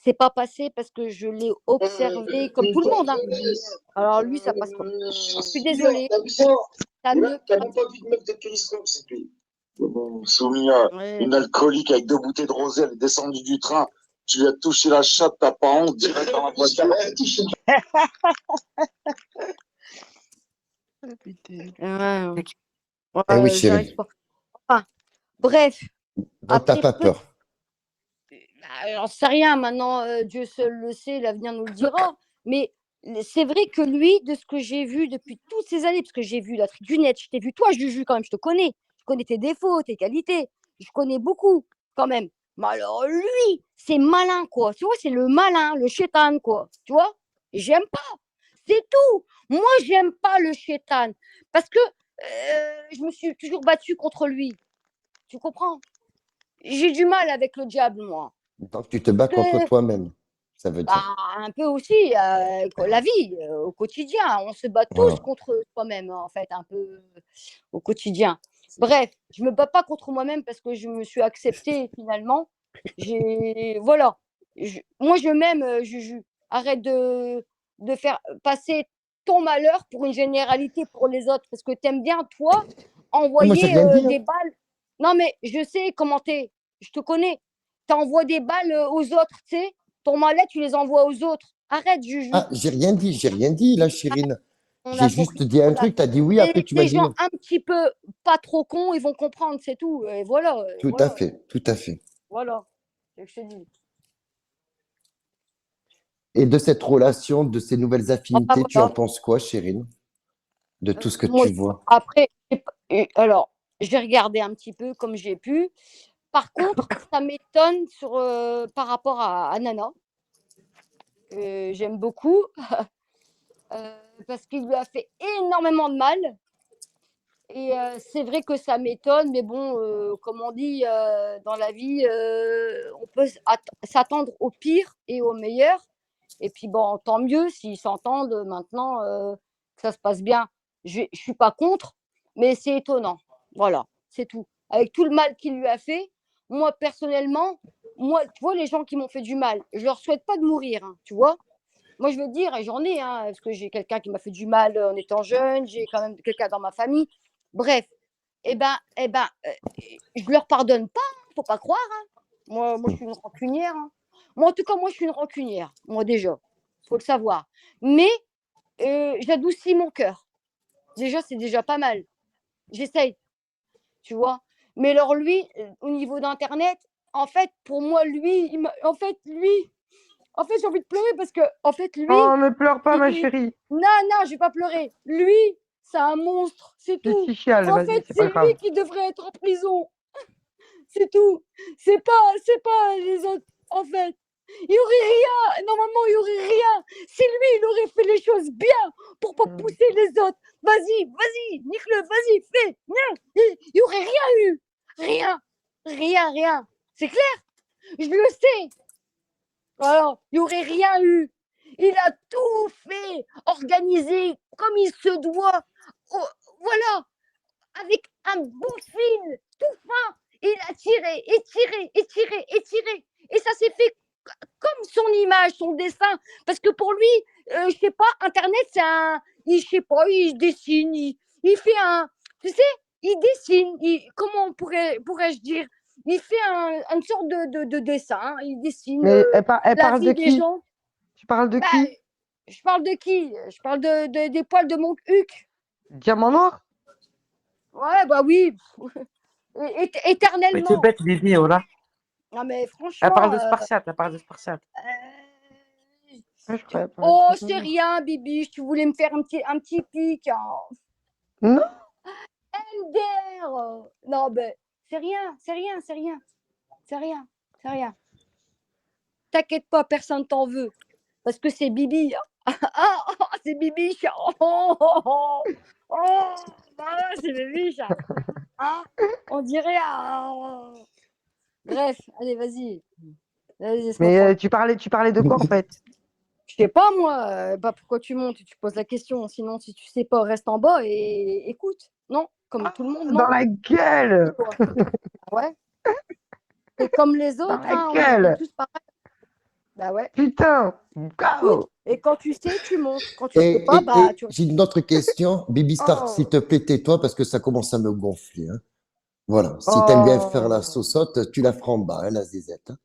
c'est pas passé parce que je l'ai observé comme tout le monde, hein. Alors lui, ça passe pas. Je suis désolée. Ça ne T'as passe même pas vu de meuf de Périscope, c'est tout. Bon, soumis à Ouais. une alcoolique avec 2 bouteilles de rosé, elle est descendue du train. Tu lui as touché la chatte, t'as pas honte, direct dans la voiture. Ouais, Eh oui, j'arrive chérie. pas. Enfin, bref, Donc, t'as après, pas peur. j'en sais rien maintenant, Dieu seul le sait, l'avenir nous le dira. Mais c'est vrai que lui, de ce que j'ai vu depuis toutes ces années, parce que j'ai vu la Tricunette, je t'ai vu toi, Juju, quand même, je te connais. Je connais tes défauts, tes qualités. Je connais beaucoup, quand même. Mais alors, lui, c'est malin, quoi. Tu vois, c'est le malin, le chétan, quoi. Tu vois? J'aime pas. C'est tout. Moi, j'aime pas le chétan. Parce que je me suis toujours battue contre lui. Tu comprends? J'ai du mal avec le diable, moi. Donc, tu te bats contre toi-même, ça veut Bah, dire. un peu aussi, la vie, au quotidien. On se bat tous Voilà. contre soi-même, en fait, un peu au quotidien. Bref, je me bats pas contre moi-même parce que je me suis acceptée finalement. Voilà. Moi, je m'aime, Juju. Arrête de faire passer ton malheur pour une généralité pour les autres parce que tu aimes bien, toi, Ah, moi, j'ai envoyer rien dit. des balles. Non, mais je sais comment t'es. Je te connais. Tu envoies des balles aux autres, tu sais. Ton malheur, tu les envoies aux autres. Arrête, Juju. Ah, j'ai rien dit, là, Chérine. On J'ai a juste compris. dit un truc, t'as dit oui, après tu m'as Les dit gens non. un petit peu pas trop cons, ils vont comprendre, c'est tout. Et voilà, Tout à fait, tout à fait. voilà. C'est ce que je te dis. Et de cette relation, de ces nouvelles Ah, bah, affinités, tu en voilà. penses quoi, Chérine? De tout ce que Moi, tu vois? après, alors, j'ai regardé un petit peu comme j'ai pu. Par contre, ça m'étonne par rapport à Nana, que j'aime beaucoup, parce qu'il lui a fait énormément de mal. Et c'est vrai que ça m'étonne, mais bon, comme on dit dans la vie, on peut s'attendre au pire et au meilleur. Et puis bon, tant mieux s'ils s'entendent maintenant, que ça se passe bien. Je suis pas contre, mais c'est étonnant. Voilà, c'est tout. Avec tout le mal qu'il lui a fait, moi personnellement, moi, tu vois, les gens qui m'ont fait du mal, je leur souhaite pas de mourir, hein, tu vois. Moi, je veux dire, et j'en ai, hein, parce que j'ai quelqu'un qui m'a fait du mal en étant jeune, j'ai quand même quelqu'un dans ma famille. Bref, je leur pardonne pas, hein, faut pas croire. Hein. Moi, je suis une rancunière. Hein. Moi, en tout cas, moi, je suis une rancunière. Moi, déjà, faut le savoir. Mais j'adoucis mon cœur. Déjà, c'est déjà pas mal. J'essaye, tu vois. Mais alors, lui, au niveau d'Internet, en fait, pour moi, lui, en fait, j'ai envie de pleurer parce que, en fait, lui, Oh, ne pleure pas, ma chérie. non, je vais pas pleurer. Lui, c'est un monstre, c'est tout. Si chiale, En vas-y, fait, c'est c'est pas grave. lui qui devrait être en prison. C'est tout. C'est pas les autres. En fait, il y aurait rien. Normalement, il y aurait rien. Si lui, il aurait fait les choses bien pour pas pousser les autres. Vas-y, nique-le, vas-y, fais. Il y aurait rien eu. Rien. C'est clair. Je le sais. Alors, il y aurait rien eu. Il a tout fait, organisé comme il se doit. Oh, voilà, avec un beau fil, tout fin. Il a tiré. Et ça s'est fait comme son image, son dessin. Parce que pour lui, je sais pas, Internet, c'est un. Je sais pas, il dessine, il fait un. Tu sais, il dessine. Comment pourrais-je dire? Il fait une sorte de dessin. Il dessine Mais elle la parle de vie des qui? gens. Tu parles de Bah, qui? je parle de qui? Je parle des poils de mon huc. Diamant noir? Ouais, bah oui. Mais tu Éternellement. bête, Vivi, oh là. Non, mais Elle parle franchement. de Spartiate, elle parle de Spartiate. Ouais, je croyais pas. Oh, c'est rien, Bibi. Tu voulais me faire un petit pic. Hein. Non? MDR. Non, mais c'est rien. T'inquiète pas, personne t'en veut. Parce que c'est Bibi. C'est Bibi. C'est Bibi, ça. Hein. On dirait. Bref, allez, vas-y. Vas-y, laisse-moi Mais tranquille. tu parlais de quoi en fait? Je sais pas, moi. Pourquoi tu montes? Tu poses la question. Sinon, si tu sais pas, reste en bas et écoute. Non, comme tout le monde, Dans non. la gueule! Ouais. Et comme les Dans autres, la hein, on est gueule! tous pareils. Bah ouais. Putain, Oui. go. Et quand tu sais, tu montes. Quand tu sais pas, Et tu. j'ai une autre question. Baby Star, s'il Oh, te plaît, tais-toi parce que ça commence à me gonfler, hein. Voilà. Si t'aimes bien faire la oh, saucotte, tu la feras en bas, hein, la zézette, hein.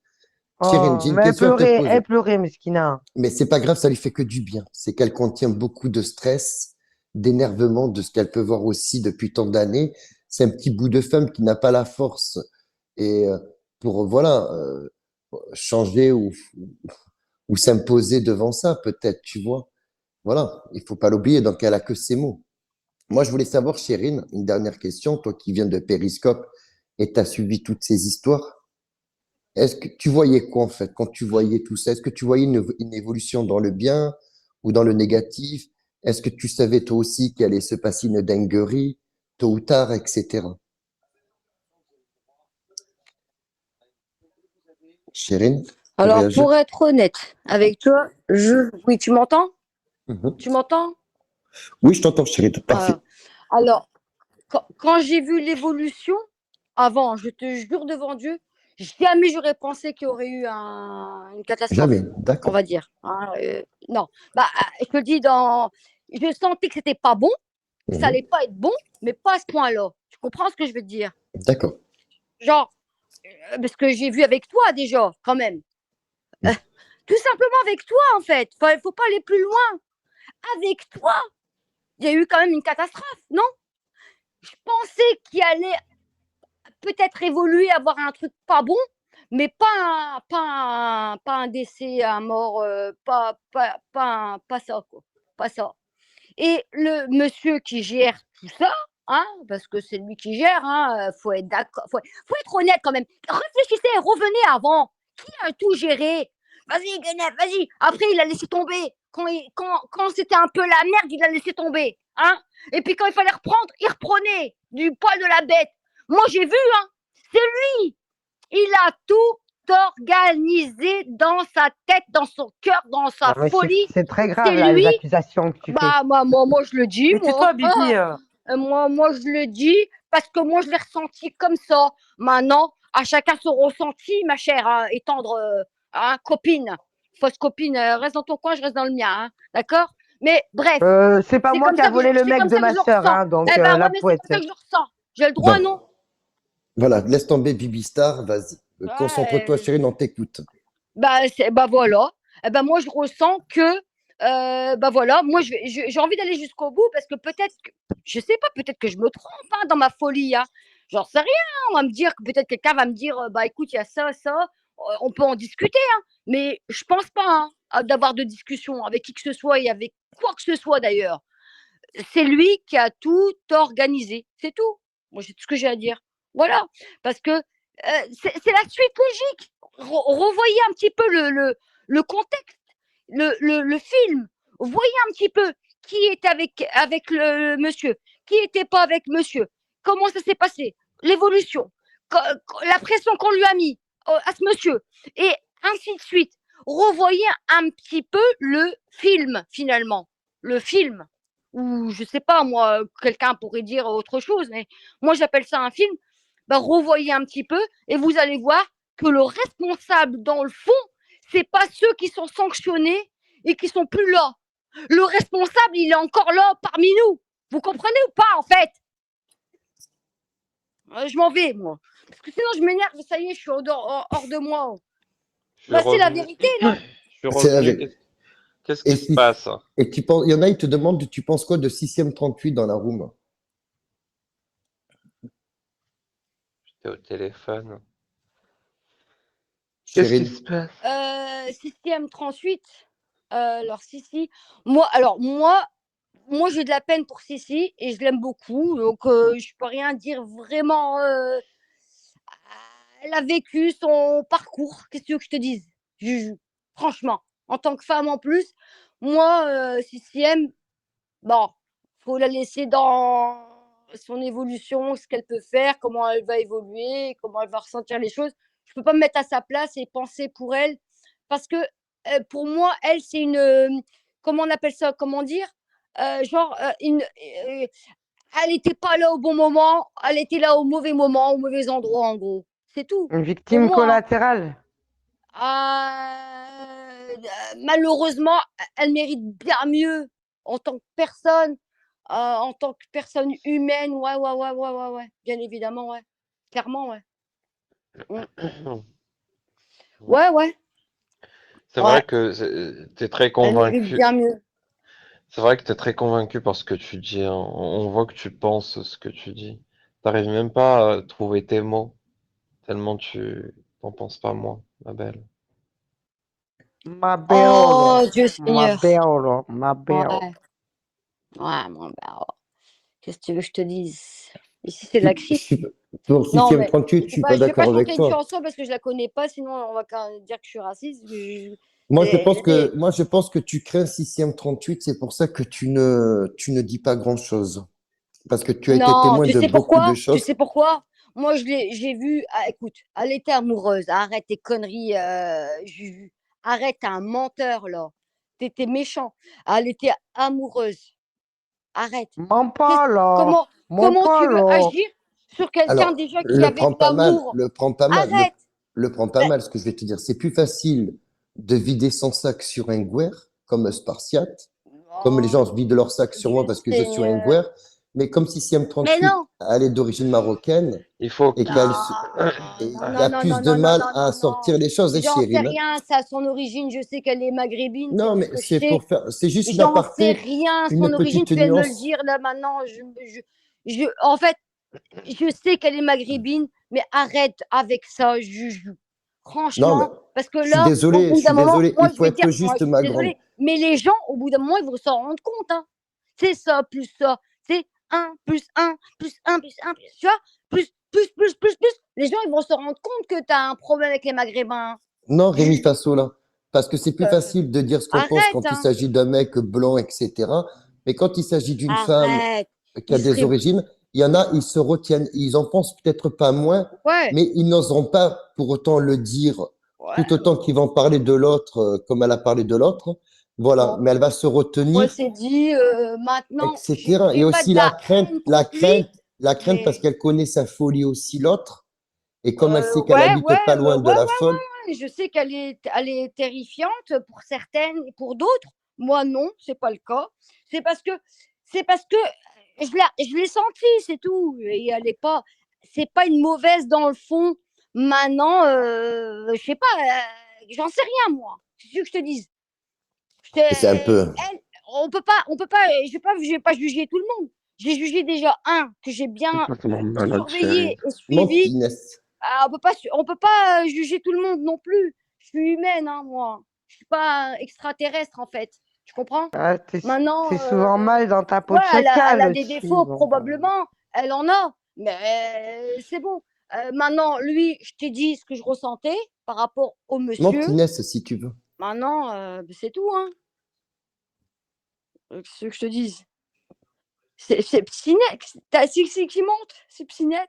Chérine, oh. j'ai une Mais question à te elle poser. pleurait, Meskina. Mais c'est pas grave, ça lui fait que du bien. C'est qu'elle contient beaucoup de stress, d'énervement, de ce qu'elle peut voir aussi depuis tant d'années. C'est un petit bout de femme qui n'a pas la force et pour voilà changer ou s'imposer devant ça, peut-être, tu vois. Voilà, il faut pas l'oublier. Donc elle a que ces mots. Moi, je voulais savoir, Chérine, une dernière question, toi qui viens de Périscope et tu as suivi toutes ces histoires. Est-ce que tu voyais quoi en fait quand tu voyais tout ça? Est-ce que tu voyais une évolution dans le bien ou dans le négatif? Est-ce que tu savais toi aussi qu'il allait se passer une dinguerie tôt ou tard, etc. Chérine, tu Alors, réagir? pour être honnête avec toi, Oui, tu m'entends? Mhm. Tu m'entends? Oui, je t'entends, Chérine, parfait. Ah, alors, quand j'ai vu l'évolution, avant, je te jure devant Dieu, jamais j'aurais pensé qu'il y aurait eu une Jamais, catastrophe, on d'accord. va dire. Hein, non, je te le dis, je sentais que c'était pas bon, que ça Mhm. allait pas être bon, mais pas à ce point-là. Tu comprends ce que je veux te dire? D'accord. Genre, parce que j'ai vu avec toi déjà, quand même. Mhm. Tout simplement avec toi, en fait. Faut pas aller plus loin. Avec toi, il y a eu quand même une catastrophe, non? Je pensais qu'il allait peut-être évoluer, avoir un truc pas bon, mais pas un décès, un mort, pas ça, quoi. Pas ça. Et le monsieur qui gère tout ça, hein, parce que c'est lui qui gère, hein, faut être d'accord, faut être honnête quand même. Réfléchissez, revenez avant. Qui a tout géré? Vas-y, Guenef, vas-y. Après, il a laissé tomber. Quand c'était un peu la merde, il a laissé tomber. Hein. Et puis quand il fallait reprendre, il reprenait du poil de la bête. Moi, j'ai vu, hein, c'est lui. Il a tout organisé dans sa tête, dans son cœur, dans Non, sa mais folie. c'est très grave, C'est là, les lui. accusations que tu fais. Moi, je le dis, Mais moi. tais-toi, Bibi. Moi, je le dis parce que moi, je l'ai ressenti comme ça. Maintenant, à chacun son ressenti, ma chère, hein, et tendre copine. Fausse copine, reste dans ton coin, je reste dans le mien. Hein, d'accord? Mais bref, C'est pas c'est moi comme qui a ça que volé le c'est mec comme de ça que ma je le sœur, ressens. hein, donc Eh ben, ouais, là, mais faut c'est être. comme ça que je le ressens. J'ai le droit, Donc, non? voilà, laisse tomber Bibi Star, vas-y. Concentre-toi, Ouais, Chérine, on t'écoute. voilà. Eh ben, moi, je ressens que, voilà, moi, j'ai envie d'aller jusqu'au bout parce que peut-être, je sais pas, peut-être que je me trompe hein, dans ma folie. Hein. J'en sais rien. On va me dire que peut-être quelqu'un va me dire, bah écoute, il y a ça, ça. On peut en discuter, hein, mais je pense pas hein, d'avoir de discussion avec qui que ce soit et avec quoi que ce soit d'ailleurs. C'est lui qui a tout organisé. C'est tout. Moi, c'est tout ce que j'ai à dire. Voilà. Parce que c'est la suite logique. Revoyez un petit peu le contexte, le film. Voyez un petit peu qui était avec le monsieur, qui n'était pas avec monsieur. Comment ça s'est passé? L'évolution. La pression qu'on lui a mis à ce monsieur. Et ainsi de suite. Revoyez un petit peu le film, finalement. Le film ou je sais pas moi, quelqu'un pourrait dire autre chose, mais moi j'appelle ça un film. Ben, revoyez un petit peu et vous allez voir que le responsable dans le fond, c'est pas ceux qui sont sanctionnés et qui sont plus là. Le responsable, il est encore là parmi nous. Vous comprenez ou pas en fait? Je m'en vais moi, parce que sinon je m'énerve. Ça y est, je suis hors de moi. Je suis Bah c'est la revenu. vérité, non? Je suis C'est revenu. avec. Qu'est-ce Et qui se si, passe? et tu penses, il y en a, ils te demandent, tu penses quoi de 6e 38 dans la room? J'étais au téléphone. Qu'est-ce qui Chérine, se passe? 6e 38. Alors Sissi, moi j'ai de la peine pour Sissi et je l'aime beaucoup, donc je peux rien dire vraiment. Elle a vécu son parcours. Qu'est-ce que tu veux que je te dise? Franchement, en tant que femme en plus, moi, Sissi, bon, faut la laisser dans son évolution, ce qu'elle peut faire, comment elle va évoluer, comment elle va ressentir les choses. Je peux pas me mettre à sa place et penser pour elle parce que pour moi, elle, c'est comment on appelle ça, comment dire, genre elle n'était pas là au bon moment, elle était là au mauvais moment, au mauvais endroit, en gros. C'est tout. Une Pour victime moi, hein. collatérale. malheureusement, elle mérite bien mieux en tant que personne, en tant que personne humaine. Ouais, ouais, ouais, ouais, ouais, ouais. Bien évidemment, ouais. Clairement, ouais. Ouais, ouais, C'est ouais. vrai que tu es très Elle mérite convaincu. bien mieux. C'est vrai que tu es très convaincu par ce que tu dis, hein. On voit que tu penses ce que tu dis. T'arrives même pas à trouver tes mots, tellement tu t'en penses pas moins, ma belle. Ma beolo. Oh, Dieu Ma Seigneur. beolo. Ma beolo. Ouais, ouais, bon, bah, oh, qu'est-ce que tu veux que je te dise? Ici, c'est Je la crise. suis, pour Non, Système mais 38, je suis pas je vais pas d'accord avec chanter une toi. chanson parce que je la connais pas, sinon on va quand même dire que je suis raciste. Moi, Les- je pense que tu crains Système 38, c'est pour ça que tu ne dis pas grand-chose. Parce que tu as été Non, témoin tu de sais beaucoup de pourquoi? Tu choses. sais pourquoi? Moi, j'ai vu, ah, écoute, elle était amoureuse. Arrête tes conneries, Juju. Arrête, t'es un menteur, là. T'étais méchant. Elle était amoureuse. Arrête. Mon Qu'est-ce- polo. Comment, Mon comment tu veux polo. agir sur quelqu'un Alors, déjà qui avait de l'amour? Arrête. le prends pas Ben, mal, ce que je vais te dire. C'est plus facile de vider son sac sur un guerre, comme un spartiate, comme les gens oh, vident leur sac sur moi Dieu parce que je suis un Seigneur. guerre, mais comme Système Mais 38, non. elle est d'origine marocaine Il faut et que qu'elle et Non, il y non, a non, plus non, de non, non, mal non, à non, non. sortir les choses, hein, J'en sais Chérine. rien, ça, son origine. Je sais qu'elle est maghrébine, c'est Non, tout ce mais que je sais. c'est juste une J'en sais aparté, rien, une son origine, petite tu viens de me le nuance. dire là maintenant. En fait, je sais qu'elle est maghrébine, mais arrête avec ça, Juju. Non, mais Franchement, parce que là, au je bout d'un suis moment, désolé, moi il je faut vais te dire, être moi juste, je suis ma grande. désolée, mais les gens, au bout d'un moment, ils vont s'en rendre compte. Hein. C'est ça, plus ça. C'est un plus un plus un plus un plus, tu vois, plus. Les gens, ils vont se rendre compte que tu as un problème avec les Maghrébins. Non, Rémi Juju, Fassola, parce que c'est plus facile de dire ce qu'on pense arrête, quand il hein. s'agit d'un mec blanc, etc. Mais quand il s'agit d'une femme Arrête. qui a Ils des seraient. origines, il y en a, ils se retiennent, ils en pensent peut-être pas moins, Ouais, mais ils n'oseront pas pour autant le dire, tout ouais. autant qu'ils vont parler de l'autre comme elle a parlé de l'autre. Voilà, Bon, mais elle va se moi, retenir, c'est dit, maintenant, etc. Et j'ai pas aussi de la haine contre lui, la crainte parce mais qu'elle connaît sa folie aussi l'autre. Et comme elle sait qu'elle ouais, habite pas loin de la ouais, folle, je sais elle est terrifiante pour certaines et pour d'autres. Moi, non, c'est pas le cas. C'est parce que, c'est parce que je l'ai senti, c'est tout. Et elle est pas, c'est pas une mauvaise dans le fond. Maintenant, je sais pas, j'en sais rien, moi. C'est ce que je te dise. c'est un peu. Elle, on peut pas, je vais pas juger tout le monde. J'ai jugé déjà un que j'ai bien complètement malade, chérie. surveillé et suivi. Montinès. Ah, on peut pas juger tout le monde non plus. Je suis humaine, hein, moi. Je suis pas extraterrestre en fait. Tu comprends? Ah, Maintenant, t'es souvent mal dans ta peau ouais, de elle chacal a des aussi. défauts Bon, probablement. Elle en a, mais c'est bon. Maintenant, lui, je t'ai dit ce que je ressentais par rapport au monsieur. Montinès, si tu veux. Maintenant, c'est tout, hein. Ce que je te dise. C'est Psynet, c'est qui monte, c'est Psynet.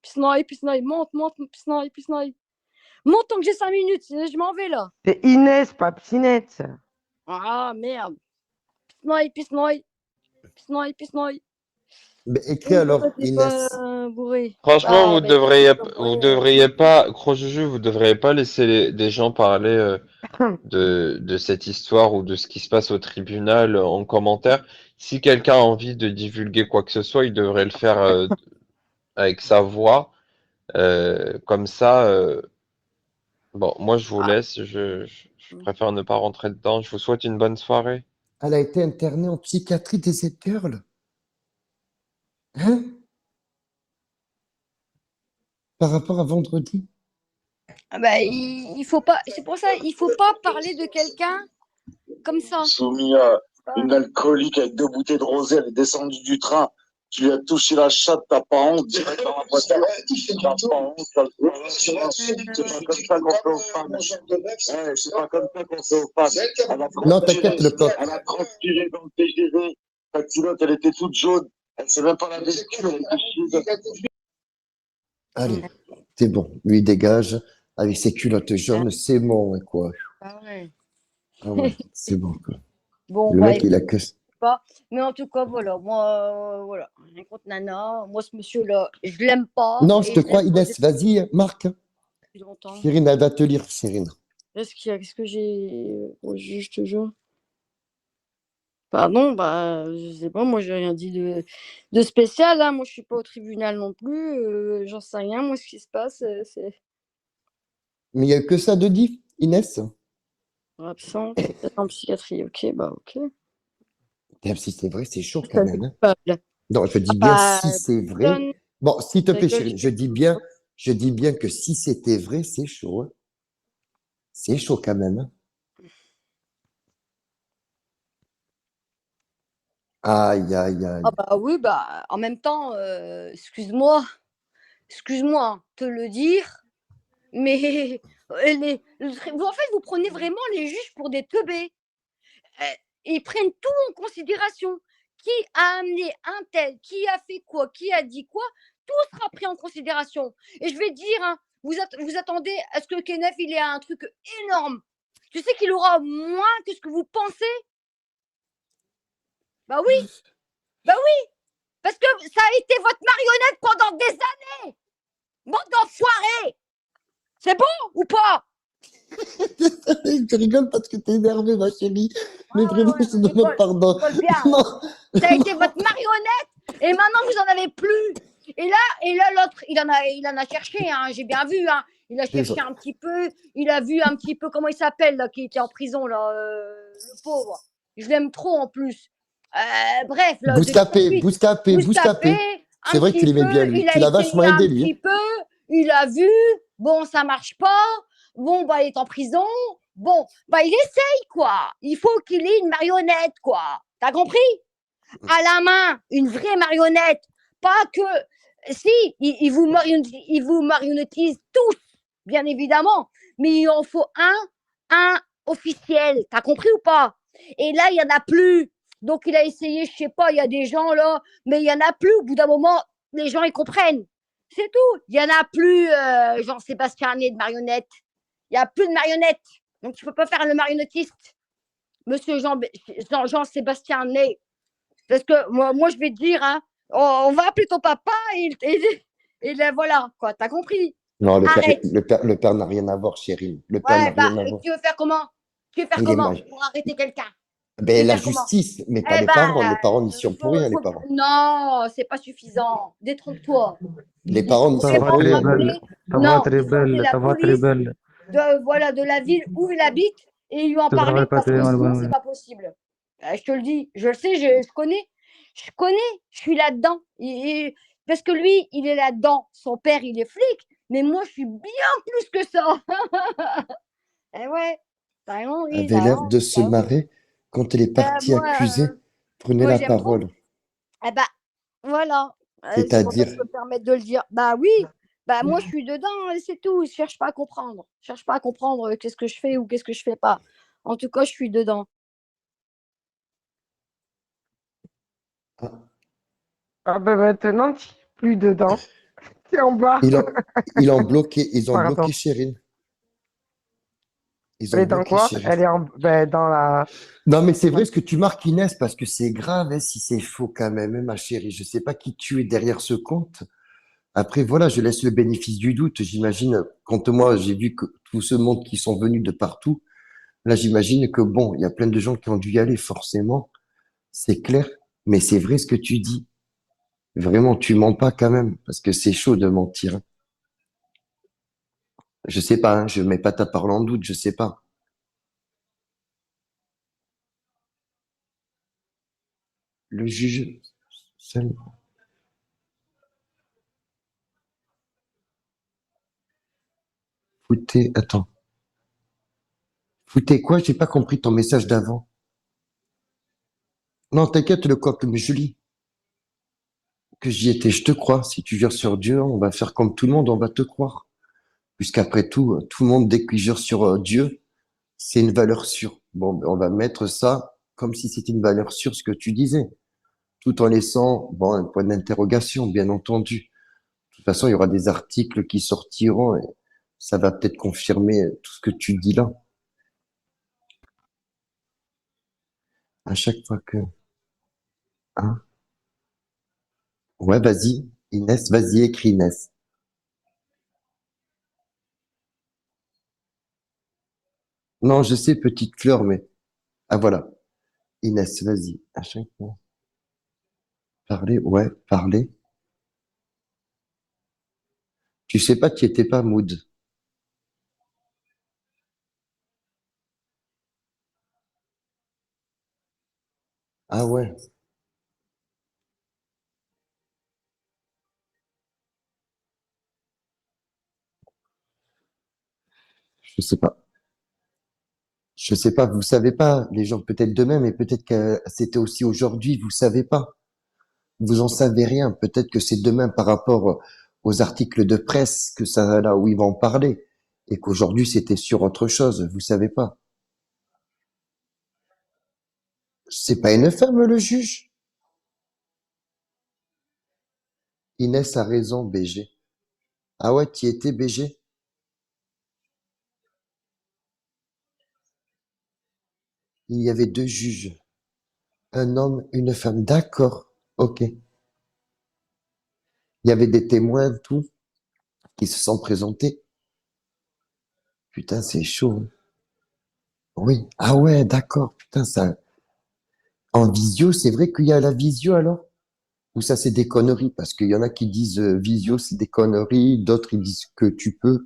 Pisnoï, monte. Monte tant que j'ai 5 minutes, je m'en vais là. c'est Inès, pas Psinette. Ah merde. Pisnoï. Ben, écris Oui, pourquoi alors, t'es pas Inès. bourré? Franchement, Ah, ben écoute, je suis pas vous bourré. devriez pas, gros Juju, vous devriez pas laisser des gens parler de cette histoire ou de ce qui se passe au tribunal en commentaire. Si quelqu'un a envie de divulguer quoi que ce soit, il devrait le faire avec sa voix. Comme ça, bon, moi je vous Ah, laisse. Je préfère ne pas rentrer dedans. Je vous souhaite une bonne soirée. Elle a été internée en psychiatrie des cette girl. Hein? Par rapport à vendredi. bah, il faut pas, c'est pour ça, il faut pas parler de quelqu'un comme ça. Soumis à Ah, une alcoolique avec 2 bouteilles de rosé, elle est descendue du train. Tu lui as touché la chatte, t'as pas honte, direct dans la voiture. T'as pas honte, t'as le droit. C'est pas comme ça qu'on fait aux femmes. Ouais, c'est pas comme ça qu'on fait aux femmes. Non, t'inquiète, le coq. Elle a transpiré dans le TGV. Ta culotte, elle était toute jaune. Elle s'est même pas lavée le cul, elle était chiée. Allez, c'est bon. Lui dégage avec ses culottes jaunes. C'est bon, quoi. ah ouais. Ah ouais, c'est bon, quoi. Bon, Le bah mec, il a écoute, que. pas. Mais en tout cas, voilà, moi, voilà, rien contre Nana. Moi, ce monsieur-là, je l'aime pas Non, je te et je crois, l'aime pas Inès. depuis Vas-y, Marc. longtemps. Chérine, elle va te lire, Chérine. Qu'est-ce qu'il y a? Qu'est-ce que j'ai au juge, je te jure? Pardon, bah, je sais pas, moi j'ai rien dit de spécial, hein. Moi je suis pas au tribunal non plus, j'en sais rien, moi ce qui se passe, c'est Mais il n'y a que ça de dit, Inès. absente, peut-être en psychiatrie. OK, bah OK. Putain, si c'est vrai, c'est chaud Je quand suis même, hein. coupable. Non, je dis bien Bah, si c'est vrai. donne Bon, s'il te ta plaît, gueule, chérie, je dis bien que si c'était vrai, c'est chaud, hein. C'est chaud quand même, hein. Aïe, aïe, Ah aïe. bah oui, bah, en même temps, excuse-moi, hein, te le dire, mais vous en fait, vous prenez vraiment les juges pour des teubés. Ils prennent tout en considération. Qui a amené un tel, qui a fait quoi, qui a dit quoi, tout sera pris en considération. Et je vais te dire, hein, vous attendez à ce que Kenneth il ait un truc énorme. Tu sais qu'il aura moins que ce que vous pensez. Bah oui, bah oui, parce que ça a été votre marionnette pendant des années. Bande d'enfoirés. C'est bon ou pas? Je rigole parce que t'es énervée, ma chérie. Mais Ouais, vraiment, ouais, je te je demande rigole. Je pardon. rigole bien. Non, Ça a été non. votre marionnette et maintenant vous en avez plus. Et là l'autre, il en a cherché, hein, j'ai bien vu, hein. Il a cherché un petit peu, il a vu un petit peu comment il s'appelle là, qui était en prison là, le pauvre. Je l'aime trop en plus. Bref, là, depuis Bouscapé, lui, Bouscapé, Bouscapé. Boustapé, C'est un vrai que tu petit l'aimais peu, bien, lui. il Tu a l'as vachement essayé un aidé, lui, hein. petit peu, il a vu, bon ça marche pas, bon bah il est en prison, bon bah il essaye quoi. Il faut qu'il ait une marionnette quoi. T'as compris? À la main, une vraie marionnette. Pas que. Si, il vous marionnettise tous, bien évidemment, mais il en faut un officiel. T'as compris ou pas? Et là, il n'y en a plus. Donc, il a essayé, je sais pas, il y a des gens là, mais il n'y en a plus. Au bout d'un moment, les gens, ils comprennent. C'est tout. Il n'y en a plus, Jean-Sébastien Né de marionnette. Il n'y a plus de marionnette. Donc, tu ne peux pas faire le marionnettiste. Monsieur Jean-Sébastien Né. Parce que moi, je vais te dire, hein, on va appeler ton papa et voilà, quoi. T'as compris? Donc, Non, arrête. le père n'a rien à voir, chérie. Le père n'a Ouais, bah, rien à et voir. tu veux faire comment? Tu veux faire Il est comment mal. pour arrêter quelqu'un? Tu Ben, veux la faire comment? justice, mais pas Eh les ben, parents. Les parents n'y sont pour rien, les parents. non, c'est pas suffisant. Détrompe-toi. Les Il parents faut n'y Ta sont voix vraiment pour très rien. belle. appeler. Ta voix Non, très il faut appeler belle. la Ta voix très police belle. de la ville où il habite et lui en Tu devrais parler parce répéter, que sinon, c'est madame. pas possible. Je te le dis, je le sais, je connais. Je connais, je suis là-dedans. Parce que lui, il est là-dedans. Son père, il est flic. Mais moi, je suis bien plus que ça. Eh ouais, t'as raison, oui, Avait t'as l'air raison. de se T'as raison. marrer quand elle est partie Moi, accuser. Prenez moi la j'aime trop. parole. Eh ben, voilà. C'est pour ça que C'est-à-dire, je peux me permettre de le dire. Bah oui, bah moi, je suis dedans et c'est tout. Je cherche pas à comprendre. Je cherche pas à comprendre qu'est-ce que je fais ou qu'est-ce que je fais pas. En tout cas, je suis dedans. ah, Ah ben maintenant, tu n'es plus dedans. Tu es en bas. ils ont, ils ont Pardon. bloqué Chérine. Ils Elle ont est dans bloqué quoi? Chérine. Elle est dans la... Non, mais c'est vrai ce que tu marques, Inès, parce que c'est grave, hein, si c'est faux quand même, hein, ma chérie. Je sais pas qui tu es derrière ce compte. Après, voilà, je laisse le bénéfice du doute. J'imagine, quand moi, j'ai vu que tout ce monde qui sont venus de partout, là, j'imagine que bon, il y a plein de gens qui ont dû y aller, forcément. C'est clair. Mais c'est vrai ce que tu dis. Vraiment, tu mens pas quand même, parce que c'est chaud de mentir, hein. Je sais pas, hein, je mets pas ta parole en doute, je sais pas. Le juge, seul. Attends. Foutez quoi? J'ai pas compris ton message d'avant. Non, t'inquiète, le coq, mais je lis. Que j'y étais, je te crois. Si tu jures sur Dieu, on va faire comme tout le monde, on va te croire. Puisqu'après tout, tout le monde, dès qu'il jure sur Dieu, c'est une valeur sûre. Bon, ben, on va mettre ça comme si c'était une valeur sûre, ce que tu disais, tout en laissant, bon, un point d'interrogation, bien entendu. De toute façon, il y aura des articles qui sortiront et ça va peut-être confirmer tout ce que tu dis là. À chaque fois que, hein. Ouais, vas-y, Inès, vas-y, écris Inès. Non, je sais, petite fleur, mais... Ah, voilà. Inès, vas-y. À chaque fois. Parler, ouais, parler. Tu sais pas, tu étais pas mood. Ah ouais, je sais pas. Je sais pas, vous savez pas, les gens peut-être demain, mais peut-être que c'était aussi aujourd'hui, vous savez pas. Vous en savez rien. Peut-être que c'est demain par rapport aux articles de presse que ça, là où ils vont en parler. Et qu'aujourd'hui c'était sur autre chose, vous savez pas. C'est pas une femme, le juge. Inès a raison, BG. Ah ouais, tu étais BG? Il y avait deux juges. Un homme, une femme. D'accord. Ok. Il y avait des témoins, tout, qui se sont présentés. Putain, c'est chaud, hein. Oui. Ah ouais, d'accord. Putain, ça. En visio, c'est vrai qu'il y a la visio alors? Ou ça, c'est des conneries? Parce qu'il y en a qui disent visio, c'est des conneries. D'autres, ils disent que tu peux.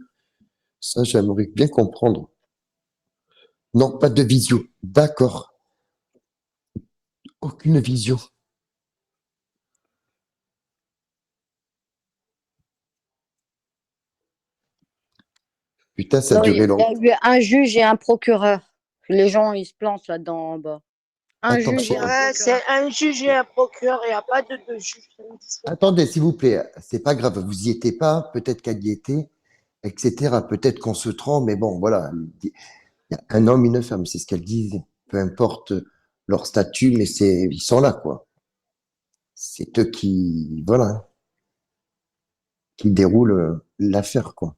Ça, j'aimerais bien comprendre. Non, pas de visio. D'accord. Aucune visio. Putain, ça a Non, il duré y a longtemps. eu un juge et un procureur. Les gens, ils se plantent là-dedans en bas. Un Attends, juge et un Ouais, procureur. c'est un juge et un procureur, il n'y a pas de deux juges. Ça n'existe pas. attendez, s'il vous plaît. C'est pas grave. Vous y étiez pas. Peut-être qu'elle y était, etc. Peut-être qu'on se trompe, mais bon, voilà. Il y a un homme, une femme, c'est ce qu'elle disait. Peu importe leur statut, mais ils sont là, quoi. C'est eux qui, voilà, qui déroulent l'affaire, quoi.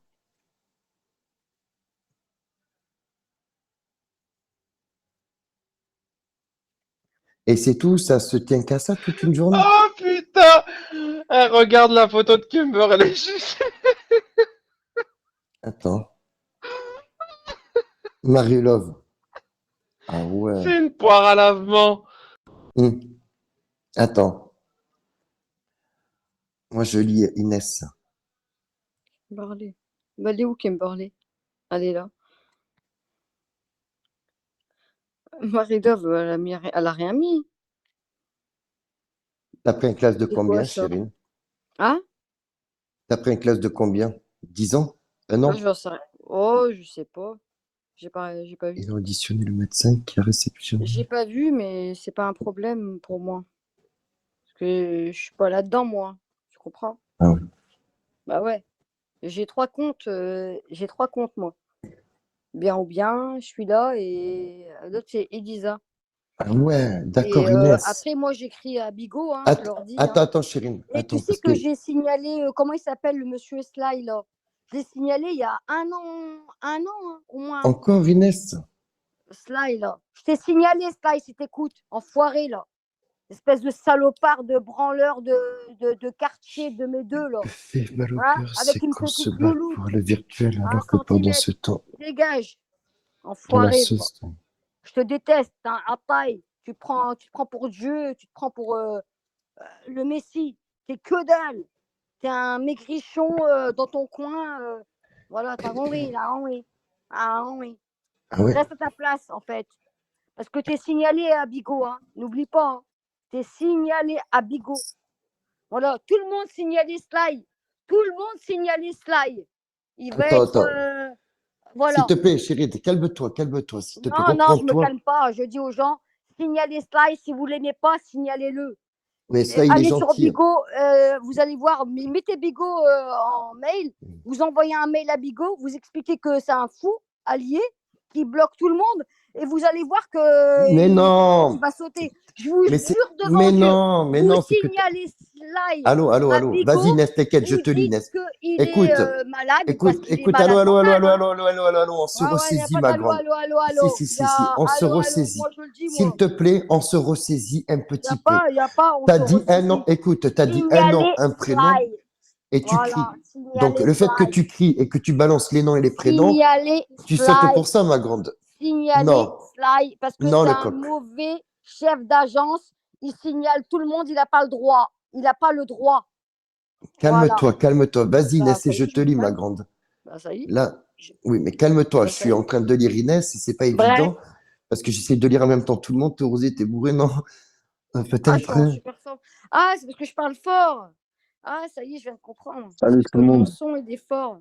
Et c'est tout, ça se tient qu'à ça toute une journée. Oh putain! Regarde la photo de Kimberly. Attends. Marie-Love. Ah ouais. C'est une poire à lavement. Hum. Attends. Moi, je lis Inès. Kimberly. Bah, elle est où, Kimberly? Elle est là. Marie-Dove, elle a rien mis. T'as pris une classe de C'est quoi combien, ça? Chérine? Hein? T'as pris une classe de combien? 10 ans? Un Ah, an? j'en sais rien. Oh, je sais pas. J'ai pas vu. Il a auditionné le médecin qui a réceptionné. J'ai pas vu, mais c'est pas un problème pour moi. Parce que je suis pas là-dedans, moi. Tu comprends? Ah ouais. Bah ouais. J'ai trois comptes, moi. Bien ou bien, je suis là et l'autre c'est Elisa. Ah ouais, Et d'accord, Inès. après, moi j'écris à Bigot, hein, je leur dis. Hein. Attends, Chérine. Et Attends, tu sais parce que que j'ai signalé, comment il s'appelle le monsieur Sly là? Je l'ai signalé il y a un an hein, au moins. encore Inès. Sly là. Je t'ai signalé Sly si t'écoutes, enfoiré là. Espèce de salopard de branleur de quartier de mes deux là. Me fait mal au Hein, cœur, avec c'est une qu'on se petite bat loulou. pour le virtuel Hein, alors que pendant cantinette. ce temps, Dégage. pour la Enfoiré. sauce. Je te déteste, hein, à taille. Tu te prends pour Dieu, tu te prends pour le Messie. T'es que dalle. T'es un maigrichon dans ton coin. Voilà, t'as compris, là, oui. Ah oui. Ah ouais? Reste à ta place, en fait. Parce que t'es signalé à Bigot, hein. N'oublie pas. Hein. T'es signalé à Bigot. Voilà, tout le monde signalé Sly. Tout le monde signalé Sly. Il va être. Attends. Voilà. S'il te plaît, chérie, calme-toi, s'il te plaît, Non, je me reprends-toi. calme pas. Je dis aux gens, signalez Sly. Si vous l'aimez pas, signalez-le. Mais ça, il est Allez sur gentil. Bigot, vous allez voir, mettez Bigot en mail, vous envoyez un mail à Bigot, vous expliquez que c'est un fou allié qui bloque tout le monde et vous allez voir que Mais il non! va sauter. Je vous Mais jure devant Dieu. mais Vous non, c'est que. signalez Sly Allô. à Vas-y, Bigot, Inès, t'inquiète, je vous te lis, dites Inès. qu'il est Écoute, malade parce qu'il est allô, malade mental. Hein. on se Ouais, il n'y a ressaisit, pas ma d'allô, grande. allô. Si, on se Allô, ressaisit. moi je le dis, S'il moi. te plaît, on se ressaisit un petit peu. Il n'y a pas, on T'as se dit un nom, ressaisit. écoute, t'as dit un nom, Signalez un prénom, Sly. et tu Voilà, cries. Donc, signalez le fait que Sly. tu cries et que tu balances les noms et les prénoms, Signalez tu sautes Sly. pour ça, ma grande. signaler Non, Sly parce que non, c'est le un coq. mauvais chef d'agence. Il signale tout le monde, il n'a pas le droit. Il n'a pas le droit. Voilà. Calme-toi, calme-toi. Vas-y, Bah, Inès, et ça y je est, je te me lis, ma calme. grande. Bah, ça y est. Là, oui, mais calme-toi. Bah, Je ça suis y en est. train de lire Inès, et c'est pas Bref. évident, parce que j'essaie de lire en même temps tout le monde. T'es Rosé, t'es bourré, non? Ah, je suis Peut-être. en super forme. Ah, c'est parce que je parle fort. Ah, ça y est, je viens de comprendre. Salut Parce tout que le mon monde. son il est fort.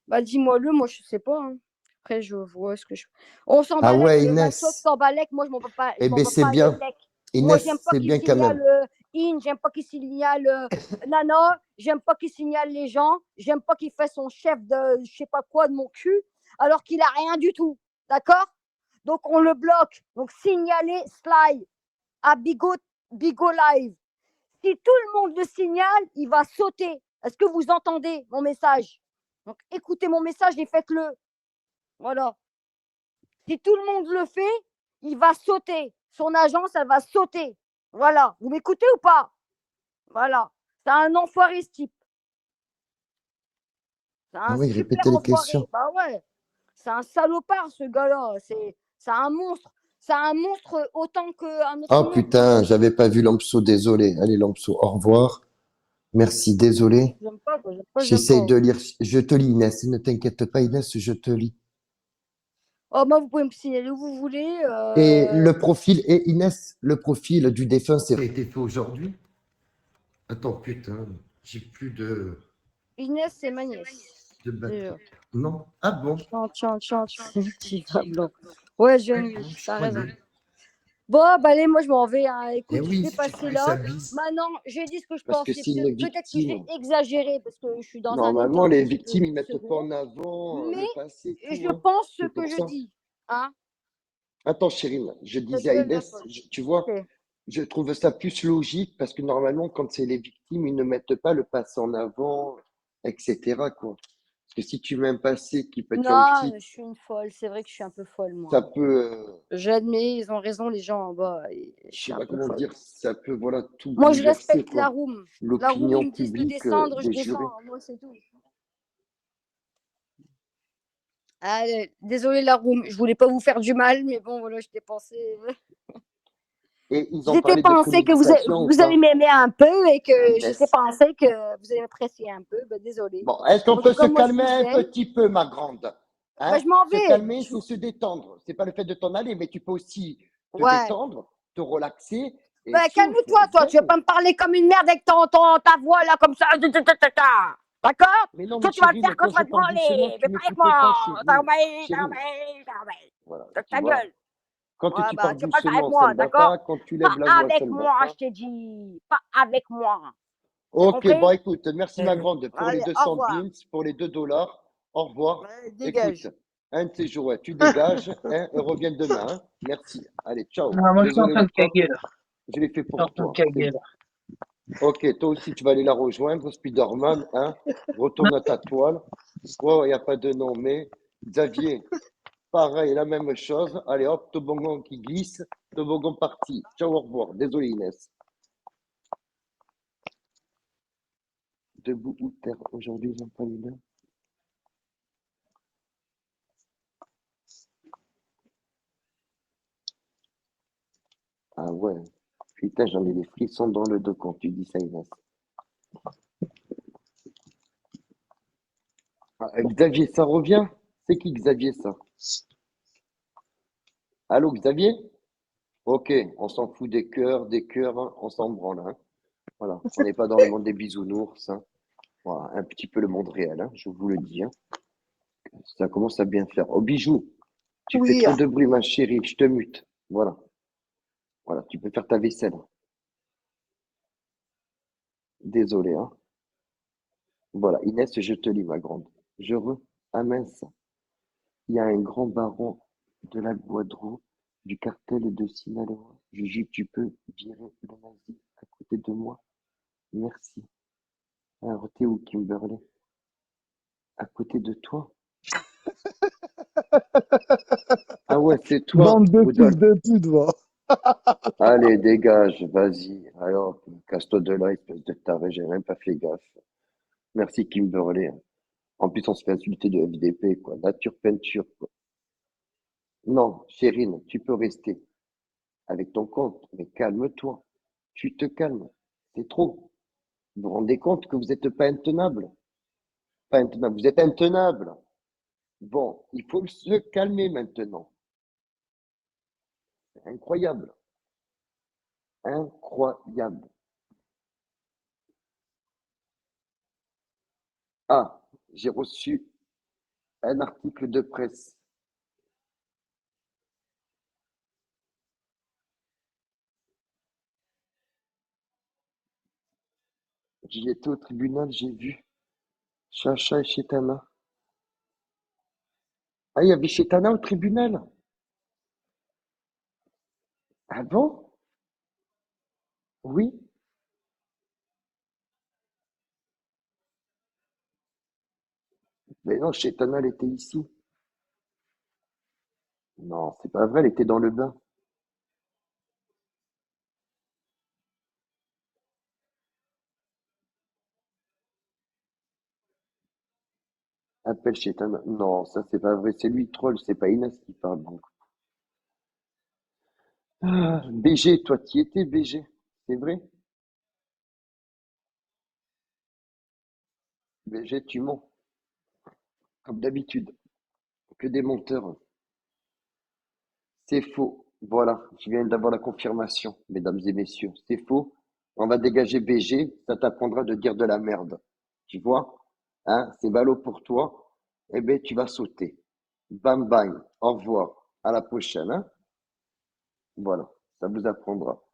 Bah, dis-moi-le, moi, je sais pas. Hein. Après, je vois ce que je. On s'en Ah balèque, ouais, ma choc Inès. s'en balèque. Moi, je m'en Eh veux bien, c'est pas les bien. lecs. Moi, j'aime Inès, pas c'est qu'ils bien quand même. signalent j'aime pas qu'il signale Nana, j'aime pas qu'il signale les gens, j'aime pas qu'il fait son chef de je sais pas quoi de mon cul, alors qu'il a rien du tout. D'accord? Donc, on le bloque. Donc, signaler Sly à Bigo Live. Si tout le monde le signale, il va sauter. Est-ce que vous entendez mon message? Donc, écoutez mon message et faites-le. Voilà. Si tout le monde le fait, il va sauter. Son agence, elle va sauter. Voilà. Vous m'écoutez ou pas? Voilà. C'est un enfoiré, ce type. C'est Ah un oui, super répétez les enfoiré. questions. Bah ouais. C'est un salopard, ce gars-là. C'est un monstre. C'est un monstre autant qu'un autre Oh monstre. putain, j'avais pas vu Lampso, désolé. Allez, Lampso, au revoir. Merci, désolé. J'aime pas, quoi. J'aime pas, j'aime J'essaye pas. de lire. Je te lis, Inès. Ne t'inquiète pas, Inès, je te lis. Oh, moi, vous pouvez me signaler où vous voulez. Et le profil, et Inès, le profil du défunt, ça a été fait aujourd'hui. Attends, putain, j'ai plus Inès, c'est ma nièce. de batterie. Déjà. Non? Ah bon? Chante, petit va blanc. Ouais, jeune, Ah bon, oui, je t'as raison. croyais. Bon, bah allez, moi je m'en vais. Hein. Eh Écoute, je oui, vais si tu passer croyais ça là. bise. Maintenant, j'ai dit ce que je Parce que pensais. c'est une Peut-être que j'ai victime. exagéré parce que je suis dans un Normalement, état les que je victimes, ils peux mettent pas second. en avant le Mais passé et tout, je hein. pense ce C'est que pour je ça. dis. Hein? Attends, Chérine, je Ça disais à duel la Inès, poche. tu vois, Ok. je trouve ça plus logique parce que normalement, quand c'est les victimes, ils ne mettent pas le passé en avant, etc., quoi. Parce que si tu mets un passé qui peut être Non, chaotique, je suis une folle. C'est vrai que je suis un peu folle, moi. ça peut, J'admets, ils ont raison, les gens en bas. Je je suis sais un pas peu comment folle. dire, ça peut, voilà, tout Moi, je bouleverser, respecte la quoi. room. La room, L'opinion ils me disent de publique descendre, je des jurés. descends. Moi, c'est tout. Allez, désolé la room, je voulais pas vous faire du mal, mais bon, voilà, je t'ai pensé. Et ils ont J'étais parlé de pensé que préméditation ou vous allez pas, m'aimer un peu et que j'étais Inès? pensé que vous allez m'apprécier un peu. Ben, désolé. Bon, est-ce qu'on En tout peut se cas, moi, je calmer vous un aime. petit peu, ma grande? Ben, Hein? je m'en Se vais. calmer, c'est se détendre. C'est pas le fait de t'en aller, mais tu peux aussi te Ouais. détendre, te relaxer et Ben, souffle, calme-toi, toi. Tu vas zen. pas me parler comme une merde avec ta voix là, comme ça. D'accord? Mais non, mais Toi, tu vas le Chérine, faire quand quand tu vas je te parle doucement, branler. tu Fais pas avec m'écoutes pas, moi. Chérine. Chérine, T'as envahi. voilà, tu Ta vois. gueule. Quand Ouais, tu bah, parles tu vas pas le faire avec doucement, ça moi, ne va d'accord? pas. Quand tu Pas lèves la voix, ça avec ne va moi, pas. je t'ai dit. Pas avec moi. C'est Ok, compris? bon, écoute, merci ma grande pour les Allez, au 200 revoir. bins, pour les 2 $. Au revoir. Ouais, Écoute, dégage. un de ces jours, ouais, tu dégages hein, et reviens demain. Hein. Merci. Allez, ciao. Non, moi, je suis en Désolé train le de coq, caguer, là. je l'ai fait Je suis en pour train de toi. C'est caguer, là. bon. Ok, toi aussi, tu vas aller la rejoindre, Spider-Man. Hein. Retourne à ta toile. Ouais, il n'y a pas de nom, mais Xavier, pareil, la même chose. Allez, hop, toboggan qui glisse, toboggan parti. Ciao, au revoir. Désolé, Inès. Debout ou terre, aujourd'hui, ils n'ont pas eu l'heure. Ah ouais, putain, j'en ai des frissons dans le dos quand tu dis ça, Inès. Ah, Xavier, ça revient? C'est qui Xavier, ça? Allô, Xavier? Ok, on s'en fout des cœurs, hein, on s'en branle. Hein. Voilà, on n'est pas dans le monde des bisounours. Hein. Voilà, un petit peu le monde réel, hein, je vous le dis. Hein. Ça commence à bien faire. Oh, bijou, tu fais Oui. trop de bruit, ma chérie, je te mute. Voilà, voilà, tu peux faire ta vaisselle. Désolé, hein. Voilà, Inès, je te lis, ma grande. Ah mince, il y a un grand baron de la Guadeloupe, du cartel de Sinaloa. Juju, tu peux virer le nazi à côté de moi? Merci. Alors, t'es où, Kimberley? À côté de toi? Ah ouais, c'est toi, Bande de fils Woodol. de pute, va. Allez, dégage, vas-y. Alors, casse-toi de là, espèce de taré, j'ai même pas fait gaffe. Merci, Kimberley. En plus, on se fait insulter de FDP, quoi. Nature peinture, quoi. Non, Chérine, tu peux rester avec ton compte, mais calme-toi. Tu te calmes. C'est trop. Vous vous rendez compte que vous n'êtes pas intenable? Pas intenable, vous êtes intenable. Bon, il faut se calmer maintenant. C'est incroyable. Incroyable. Ah, j'ai reçu un article de presse. J'y étais au tribunal, j'ai vu Chacha et Chetana. Ah, il y avait Chetana au tribunal? Ah bon? Oui? Mais non, Chetana, elle était ici. Non, c'est pas vrai, elle était dans le bain. Appelle Chetana. Non, ça c'est pas vrai, c'est lui, troll, c'est pas Inès qui parle. Donc. Ah, BG, toi, qui étais BG? C'est vrai? BG, tu mens, comme d'habitude. Que des menteurs. C'est faux. Voilà, je viens d'avoir la confirmation, mesdames et messieurs. C'est faux. On va dégager BG, ça t'apprendra de dire de la merde. Tu vois? Hein? C'est ballot pour toi. Eh ben, tu vas sauter. Bam bam. Au revoir. À la prochaine, hein? Voilà, ça vous apprendra.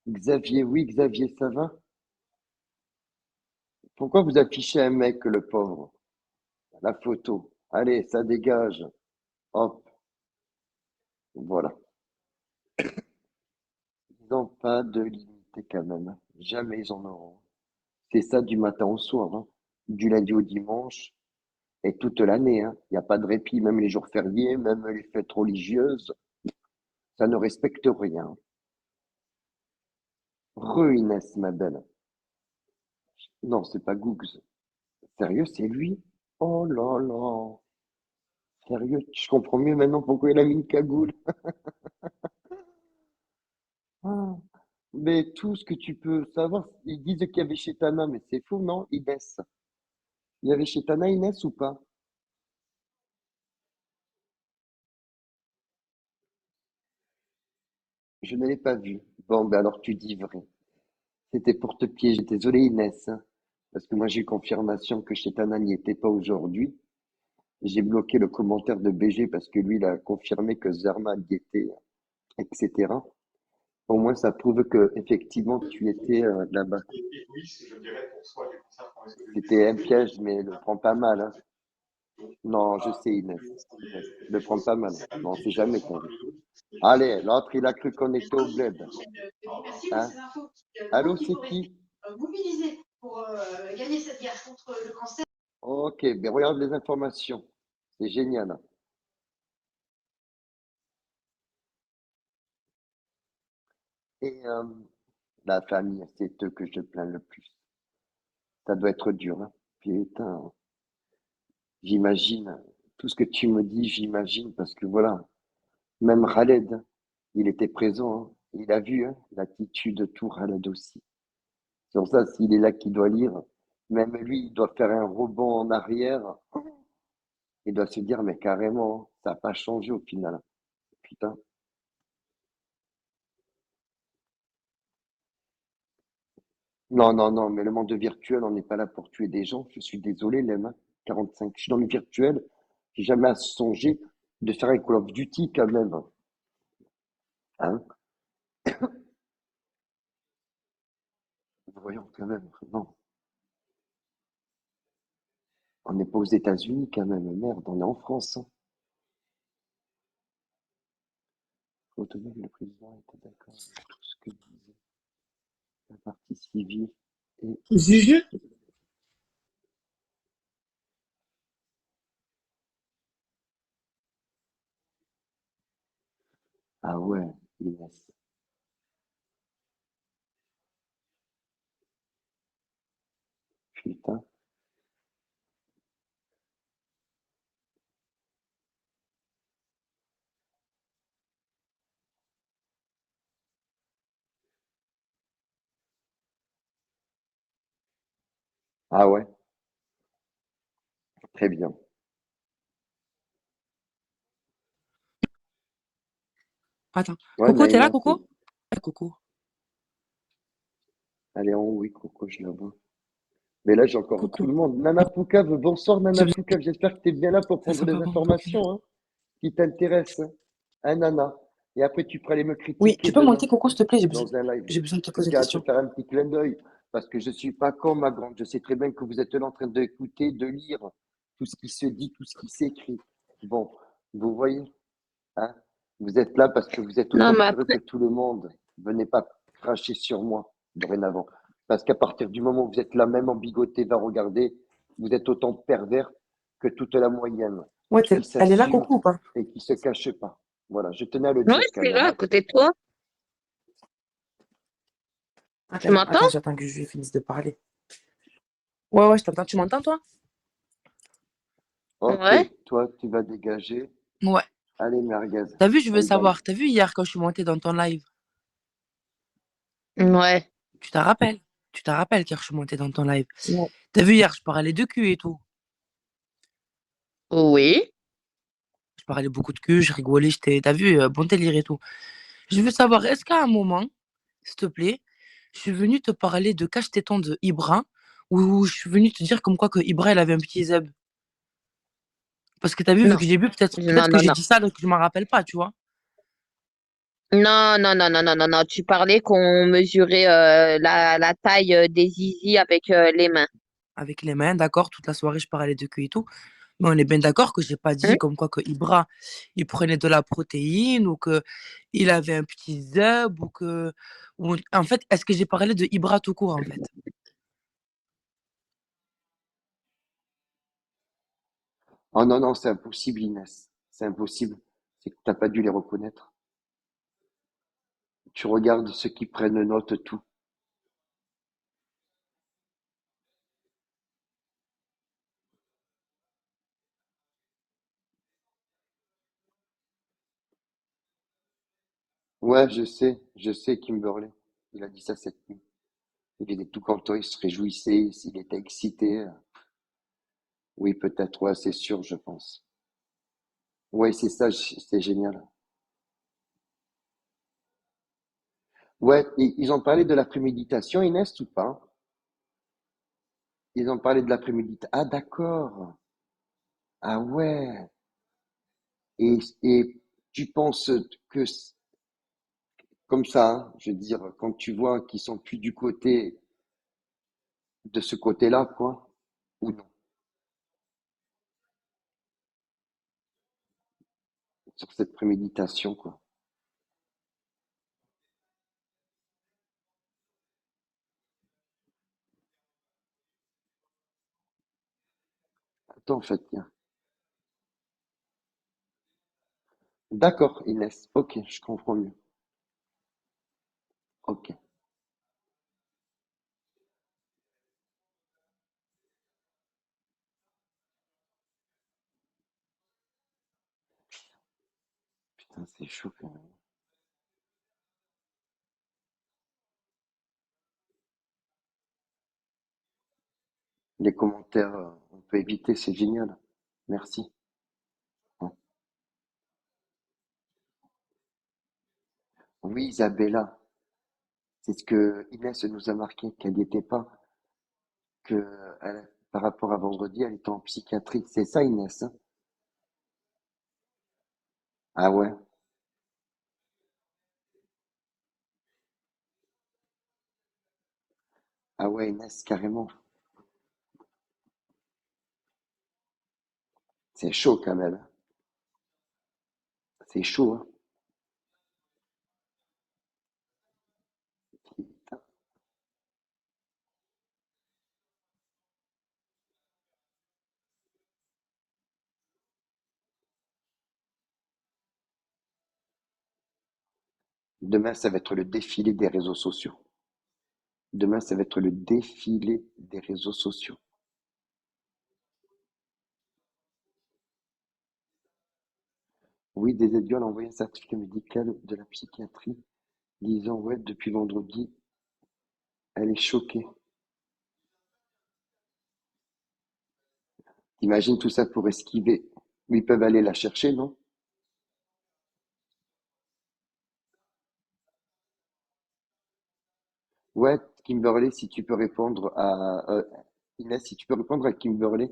Xavier, oui, Xavier, ça va? Pourquoi vous affichez un mec, le pauvre? La photo. Allez, ça dégage. Hop, voilà. Ils n'ont pas de limite quand même. Jamais ils en auront. C'est ça du matin au soir, hein. Du lundi au dimanche et toute l'année, hein. Il n'y a pas de répit, même les jours fériés, même les fêtes religieuses. Ça ne respecte rien. Inès, ma belle. Non, c'est pas Googs. Sérieux, c'est lui? Oh là là. Sérieux, je comprends mieux maintenant pourquoi il a mis une cagoule. Ah. Mais tout ce que tu peux savoir, ils disent qu'il y avait chez Tana, mais c'est faux, non, Inès? Il y avait chez Tana Inès ou pas? Je ne l'ai pas vu. Bon, ben alors tu dis vrai. C'était pour te piéger. Désolé Inès, hein, parce que moi j'ai eu confirmation que chez Tana n'y était pas aujourd'hui. J'ai bloqué le commentaire de BG parce que lui, il a confirmé que Zerma y était, etc. Au moins, ça prouve que effectivement tu étais là-bas. C'était un piège, mais le prends pas mal, hein. Non, je sais, Inès. Inès, le prends pas mal. Non, on sait jamais ton vie. Allez, l'autre, il a cru qu'on était au bled. Hein? Allô, c'est qui? Ok, ben regarde les informations. C'est génial. Et la famille, c'est eux que je plains le plus. Ça doit être dur, hein. Putain, j'imagine. Tout ce que tu me dis, j'imagine, parce que voilà, même Khaled, il était présent, hein. Il a vu hein, l'attitude de tout Khaled aussi. C'est pour ça, s'il est là qui doit lire, même lui, il doit faire un rebond en arrière. Il doit se dire, mais carrément, hein, ça n'a pas changé au final. Putain. Non, non, non, mais le monde virtuel, on n'est pas là pour tuer des gens. Je suis désolé, les mains. 45. Je suis dans le virtuel. J'ai jamais songé de faire un Call of Duty quand même. Hein? Voyons quand même. Non. On n'est pas aux États-Unis quand même. Merde, on est en France. Hein. Au total, le président était d'accord avec tout ce que disait la partie civile. Et... Ah ouais, Inès. Putain. Ah ouais, très bien. Attends. Ouais, Coco, t'es là, Naïma, c'est... Coco? Coco. Elle est en haut, oui, Coco, je la vois. Mais là, j'ai encore tout Coco. le monde. Nana Poucave, bonsoir J'ai Nana besoin Poucave. J'espère que tu es bien là pour ça prendre sent pas des bon pour finir. informations hein, qui t'intéressent. Hein, Nana. Et après, tu pourras aller me Oui, critiquer tu peux monter, demain Coco, s'il te plaît? dans un live. J'ai besoin de te Je poser une tiens à te question. faire un petit clin d'œil parce que je ne suis pas con, ma grande. Je sais très bien que vous êtes là en train d'écouter, de lire tout ce qui se dit, tout ce qui s'écrit. Bon, vous voyez, hein, vous êtes là parce que vous êtes Non, autant mais curieux que après, tout le monde. Venez pas cracher sur moi dorénavant. Parce qu'à partir du moment où vous êtes là, même en bigoté, va regarder, vous êtes autant pervers que toute la moyenne Ouais, qui elle est là, s'assume Coco, ou pas? et qui se cache pas. Voilà, je tenais à le ouais, dire quand c'est là, même. à Hein. côté de toi. Tu Attends, m'entends? attends, j'attends que je finisse de parler. Ouais, ouais, je t'entends. Tu m'entends, toi? Ok, Ouais. toi, tu vas dégager. Ouais. Allez, merguez, T'as vu, je veux bye bye. savoir. T'as vu hier quand je suis montée dans ton live? Ouais. Tu t'en rappelles? Tu t'en rappelles quand je suis montée dans ton live? Ouais. T'as vu hier, je parlais de cul et tout. Oui. Je parlais beaucoup de cul, je rigolais, t'as vu, bon délire et tout. Je veux savoir, est-ce qu'à un moment, s'il te plaît, je suis venue te parler de cache-téton de Ibra, ou je suis venue te dire comme quoi que Ibra, il avait un petit zeb? Parce que t'as vu Non. que j'ai bu, peut-être Non, que non, j'ai non. dit ça, donc je m'en rappelle pas, tu vois. Non, non, non, non, non, non, non. Tu parlais qu'on mesurait la taille des zizi avec les mains. Avec les mains, d'accord, toute la soirée, je parlais de cul et tout. Mais on est bien d'accord que j'ai pas Hein. dit comme quoi que Ibra, il prenait de la protéine, ou que il avait un petit zeb, ou que... En fait, est-ce que j'ai parlé de Ibra tout court, en fait? Oh non, non, c'est impossible, Inès. C'est impossible. C'est que t'as pas dû les reconnaître. Tu regardes ceux qui prennent note, tout. Ouais, je sais, Kimberley. Il a dit ça cette nuit. Il était tout content, il se réjouissait, il était excité. Oui, peut-être, ouais, c'est sûr, je pense. Ouais, c'est ça, c'est génial. Ouais, ils ont parlé de la préméditation, Inès, ou pas? Ils ont parlé de la préméditation. Ah, d'accord. Ah ouais. Et tu penses que, comme ça, hein, je veux dire, quand tu vois qu'ils sont plus du côté de ce côté-là, quoi, ou non, sur cette préméditation, quoi. Attends, en fait, tiens. D'accord, Inès. Ok, je comprends mieux. Ok. Putain, c'est chaud quand même. Les commentaires, on peut éviter, c'est génial. Merci. Ouais. Oui, Isabella, c'est ce que Inès nous a marqué, qu'elle n'y était pas, que par rapport à vendredi, elle était en psychiatrie. C'est ça, Inès, hein? Ah ouais, ah ouais, Inès, carrément. C'est chaud quand même. Hein. C'est chaud, hein. Putain. Demain, ça va être le défilé des réseaux sociaux. Demain, ça va être le défilé des réseaux sociaux. Oui, des étudiants ont envoyé un certificat médical de la psychiatrie disant, ouais, depuis vendredi, elle est choquée. T'imagines tout ça pour esquiver. Mais ils peuvent aller la chercher, non? Ouais, Kimberly, si tu peux répondre à Inès, si tu peux répondre à Kimberly.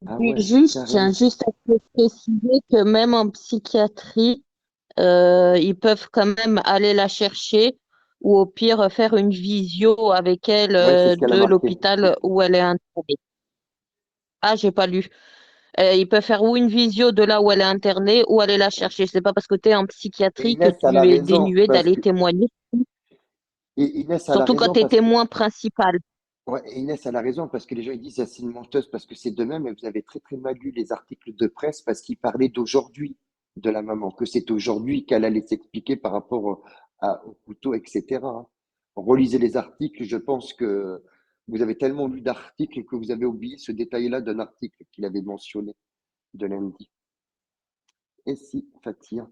Ah ouais, Juste, je tiens carrément. juste à te préciser que même en psychiatrie, ils peuvent quand même aller la chercher ou au pire faire une visio avec elle Ouais, c'est ce qu'elle a de marqué. l'hôpital où elle est internée. Ah, j'ai pas lu. Ils peuvent faire ou une visio de là où elle est internée ou aller la chercher. C'est pas parce que tu es en Et psychiatrie que Inès, elle a tu es raison, dénué parce d'aller que témoigner, et Inès, elle a surtout quand raison tu es parce que témoin principal. ouais, et Inès, elle a raison parce que les gens ils disent ah, c'est une menteuse parce que c'est demain, mais vous avez très très mal lu les articles de presse parce qu'ils parlaient d'aujourd'hui de la maman, que c'est aujourd'hui qu'elle allait s'expliquer par rapport au couteau, etc. hein. Relisez les articles, je pense que vous avez tellement lu d'articles que vous avez oublié ce détail-là d'un article qu'il avait mentionné de lundi. Et si, Fatia,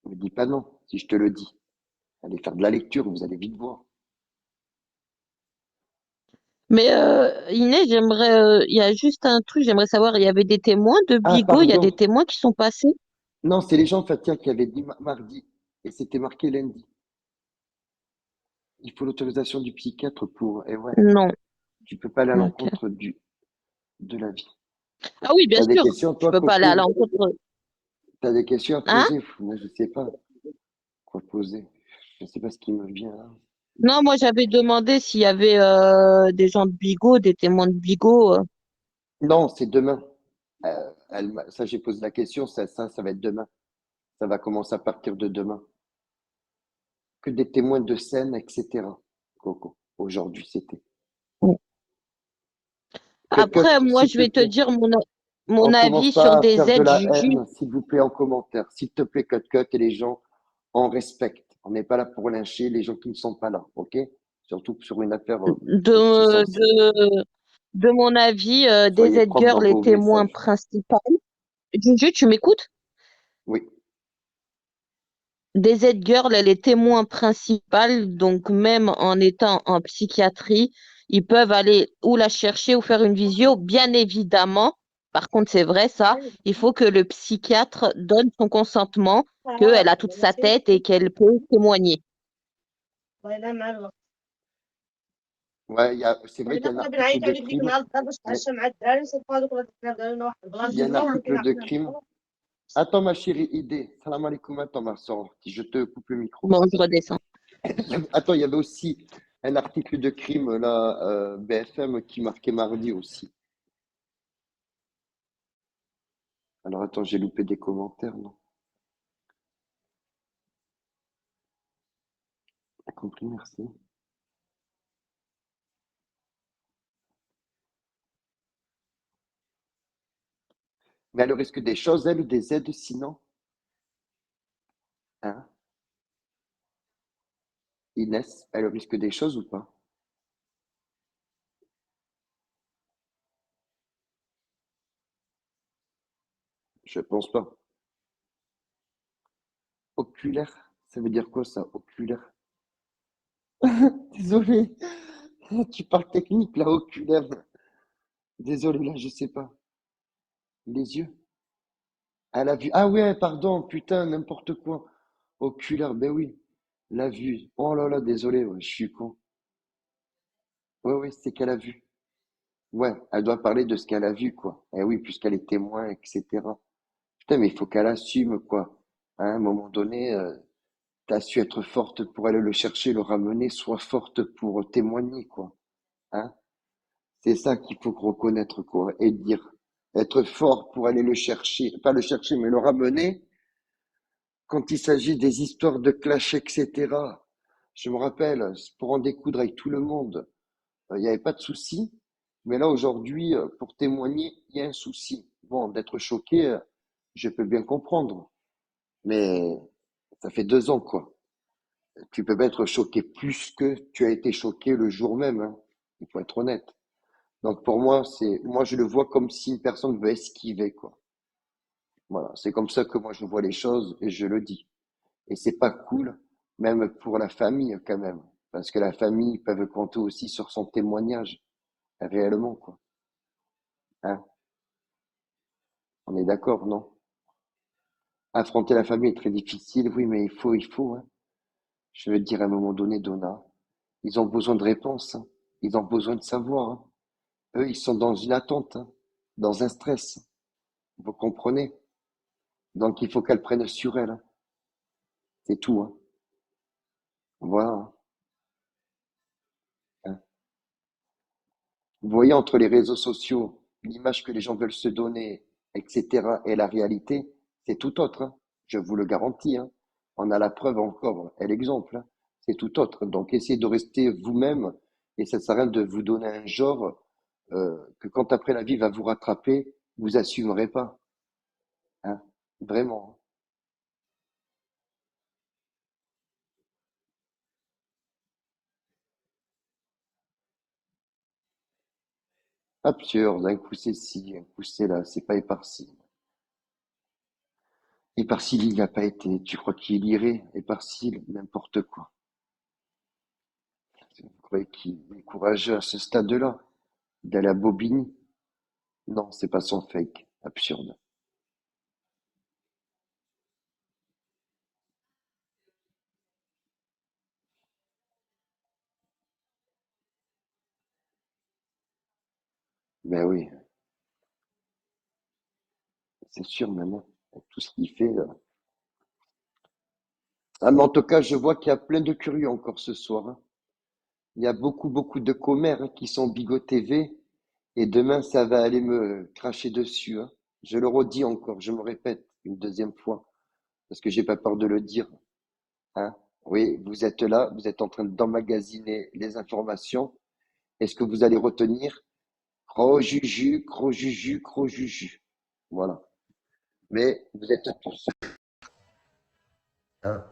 ne me dis pas non, si je te le dis. Allez faire de la lecture, vous allez vite voir. Mais Inès, il y a juste un truc, j'aimerais savoir, il y avait des témoins de Ah, Bigot, il y a des pardon. témoins qui sont passés? Non, c'est les gens, Fatia, qui avaient dit mardi et c'était marqué lundi. Il faut l'autorisation du psychiatre pour. Et ouais, Non. tu peux pas aller à Ok. l'encontre de la vie. Ah oui, bien T'as des sûr, questions, je toi, peux pas aller à Coco? l'encontre. T'as des questions à Hein? poser? Moi, je sais pas quoi poser. Je sais pas ce qui me vient là. Non, moi j'avais demandé s'il y avait des gens de Bigot, des témoins de Bigot. Non, c'est demain. Ça, j'ai posé la question. Ça va être demain. Ça va commencer à partir de demain. Que des témoins de scène, etc. Coco. Aujourd'hui, c'était. Cut, Après, moi s'il je te vais te plaît. dire mon On avis commence sur pas à des faire de aides la jujus. haine, s'il vous plaît, en commentaire. S'il te plaît, cut, et les gens, on respecte. On n'est pas là pour lyncher les gens qui ne sont pas là, ok? Surtout sur une affaire aussi De, sensible. de, de mon avis, des Soyez aides propre dans girls, les vos témoins messages. principaux. Juju, tu m'écoutes? Oui, Des aides girls, elle est témoin principal, donc même en étant en psychiatrie, ils peuvent aller ou la chercher ou faire une visio, bien évidemment. Par contre, c'est vrai ça, il faut que le psychiatre donne son consentement, qu'elle a toute sa tête et qu'elle peut témoigner. ouais, c'est vrai qu'il y a un article de crime. Ouais, il y a un article de crime. Attends, ma chérie, idée. Salam alaikum, attends, ma soeur. Je te coupe le micro. Bon, je redescends. Attends, il y avait aussi un article de crime, là, BFM, qui marquait mardi aussi. Alors, attends, j'ai loupé des commentaires, non? T'as compris, merci. Mais elle risque des choses, elle, ou des aides sinon? Hein? Inès, elle risque des choses ou pas? Je pense pas. Oculaire? Ça veut dire quoi ça, oculaire? Désolé, tu parles technique là, oculaire. Désolé, là, je sais pas. Les yeux? Ah, la vue. Ah ouais, pardon, putain, n'importe quoi. Oculaire, ben oui. La vue. Oh là là, désolé, ouais, je suis con. Ouais, ouais, c'est qu'elle a vu. Ouais, elle doit parler de ce qu'elle a vu, quoi. Eh oui, puisqu'elle est témoin, etc. Putain, mais il faut qu'elle assume, quoi. À un moment donné, t'as su être forte pour aller le chercher, le ramener, sois forte pour témoigner, quoi. Hein? C'est ça qu'il faut reconnaître, quoi. Et dire, être fort pour aller le chercher, pas le chercher, mais le ramener, quand il s'agit des histoires de clash, etc. Je me rappelle, pour en découdre avec tout le monde, il n'y avait pas de souci. Mais là, aujourd'hui, pour témoigner, il y a un souci. Bon, d'être choqué, je peux bien comprendre. Mais ça fait 2 ans, quoi. Tu peux pas être choqué plus que tu as été choqué le jour même, hein. Il faut être honnête. Donc pour moi, moi je le vois comme si une personne veut esquiver, quoi. Voilà, c'est comme ça que moi je vois les choses et je le dis. Et c'est pas cool, même pour la famille quand même. Parce que la famille peut compter aussi sur son témoignage, réellement, quoi. Hein? On est d'accord, non? Affronter la famille est très difficile, oui, mais il faut, hein. Je veux dire, à un moment donné, Donna, ils ont besoin de réponses, hein. Ils ont besoin de savoir, hein. Eux, ils sont dans une attente, hein, dans un stress. Vous comprenez? Donc, il faut qu'elles prennent sur elles, hein. C'est tout, hein. Voilà, hein. Vous voyez, entre les réseaux sociaux, l'image que les gens veulent se donner, etc., et la réalité, c'est tout autre, hein. Je vous le garantis, hein. On a la preuve encore et l'exemple, hein. C'est tout autre. Donc, essayez de rester vous-même et ça sert à rien de vous donner un genre que quand après la vie va vous rattraper, vous assumerez pas, hein. Vraiment. Absurde, un coup c'est ci, un coup c'est là, c'est pas Éparcille. Éparcille, il n'y a pas été. Tu crois qu'il irait? Éparcille, n'importe quoi. Vous croyez qu'il est courageux à ce stade-là? D'aller à Bobigny? Non, c'est pas son fake. Absurde. Mais oui, c'est sûr maintenant. Avec tout ce qu'il fait. Ah, mais en tout cas, je vois qu'il y a plein de curieux encore ce soir, hein. Il y a beaucoup, beaucoup de commères, hein, qui sont Bigot TV. Et demain, ça va aller me cracher dessus, hein. Je le redis encore, je me répète une deuxième fois, parce que j'ai pas peur de le dire, hein. Oui, vous êtes là, vous êtes en train d'emmagasiner les informations. Est-ce que vous allez retenir? Crojuju, crojuju, crojuju. Voilà. Mais vous êtes tous, hein.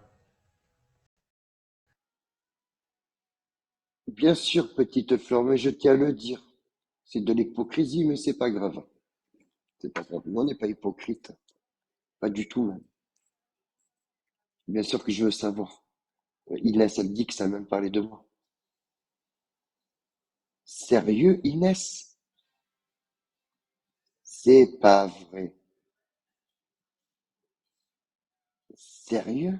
Bien sûr, petite fleur, mais je tiens à le dire. C'est de l'hypocrisie, mais c'est pas grave. C'est pas grave. Nous, on n'est pas hypocrite. Pas du tout, même. Bien sûr que je veux savoir. Inès, elle dit que ça a même parlé de moi. Sérieux, Inès? C'est pas vrai. Sérieux?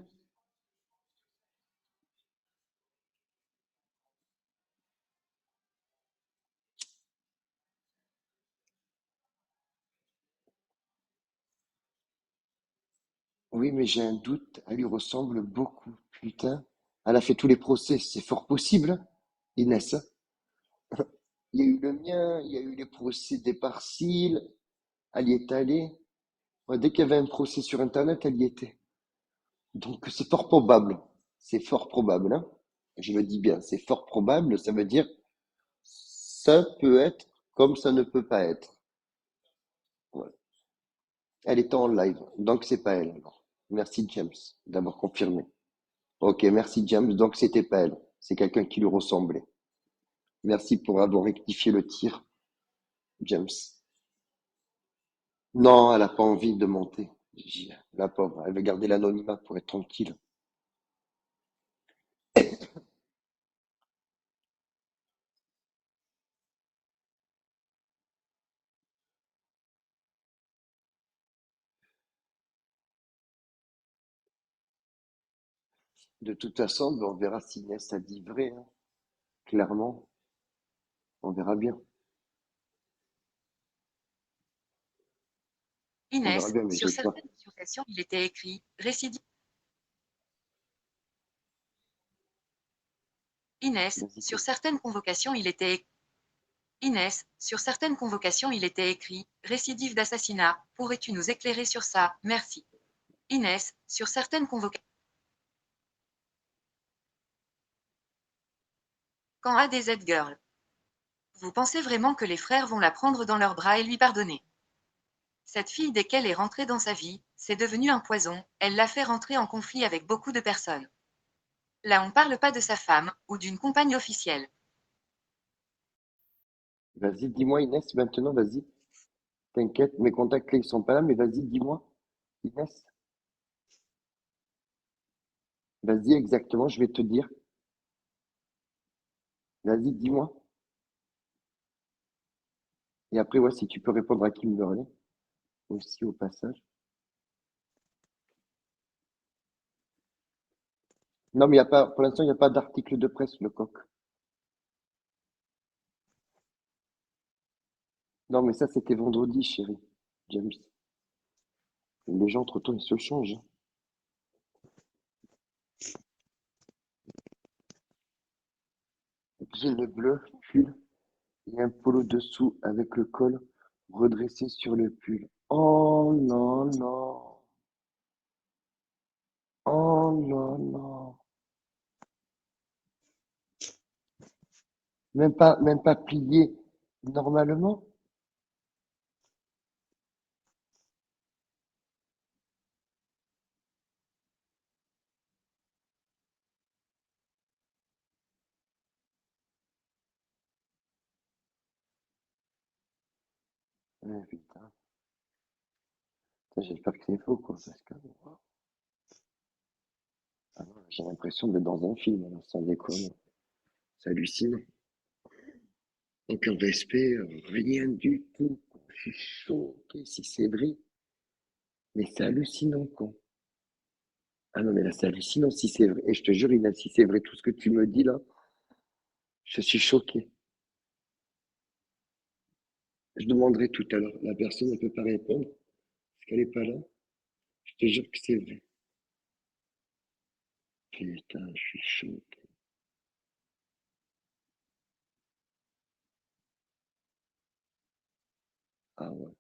Oui, mais j'ai un doute. Elle lui ressemble beaucoup. Putain. Elle a fait tous les procès. C'est fort possible, hein, Inès, hein. Il y a eu le mien, il y a eu les procès des Parcils. Elle y est allée. Moi, dès qu'il y avait un procès sur Internet, elle y était. Donc, c'est fort probable. C'est fort probable, hein. Je le dis bien, c'est fort probable. Ça veut dire ça peut être comme ça ne peut pas être. Voilà. Elle était en live, donc c'est pas elle alors. Merci James d'avoir confirmé. Ok, merci James, donc c'était pas elle. C'est quelqu'un qui lui ressemblait. Merci pour avoir rectifié le tir, James. Non, elle a pas envie de monter. La pauvre, elle veut garder l'anonymat pour être tranquille. De toute façon, ben, on verra si Inès a dit vrai, hein. Clairement, on verra bien. On verra Inès, bien, mais sur j'ai pas. certaines convocations, il était écrit récidive. Inès, Vas-y, sur certaines convocations, il était Inès, sur certaines convocations, il était écrit récidive d'assassinat. Pourrais-tu nous éclairer sur ça? Merci. Inès, sur certaines convocations. Quand ADZ Girl. Vous pensez vraiment que les frères vont la prendre dans leurs bras et lui pardonner? Cette fille, dès qu'elle est rentrée dans sa vie, c'est devenu un poison, elle l'a fait rentrer en conflit avec beaucoup de personnes. Là, on parle pas de sa femme, ou d'une compagne officielle. Vas-y, dis-moi Inès, maintenant, vas-y. T'inquiète, mes contacts là, ils sont pas là, mais vas-y, dis-moi. Inès. Vas-y, exactement, je vais te dire. Vas-y, dis-moi. Et après, ouais, si tu peux répondre à Kimberley aussi au passage. Non, mais il y a pas, pour l'instant, il n'y a pas d'article de presse, le coq. Non, mais ça, c'était vendredi, chérie. James. Les gens, entre temps, ils se changent, hein. Jean bleu, pull, et un polo dessous avec le col redressé sur le pull. Oh non, non. Oh non, non. Même pas plié normalement. Putain. J'espère que c'est faux, quoi, parce que ah non, j'ai l'impression d'être dans un film, alors, sans déconner. C'est hallucinant. Aucun respect, rien du tout. Je suis choqué si c'est vrai. Mais c'est hallucinant, quoi. Ah non, mais là, c'est hallucinant si c'est vrai. Et je te jure, Inès, si c'est vrai tout ce que tu me dis là, je suis choqué. Je demanderai tout à l'heure. La personne ne peut pas répondre parce qu'elle n'est pas là. Je te jure que c'est vrai. Putain, je suis choqué. Ah ouais.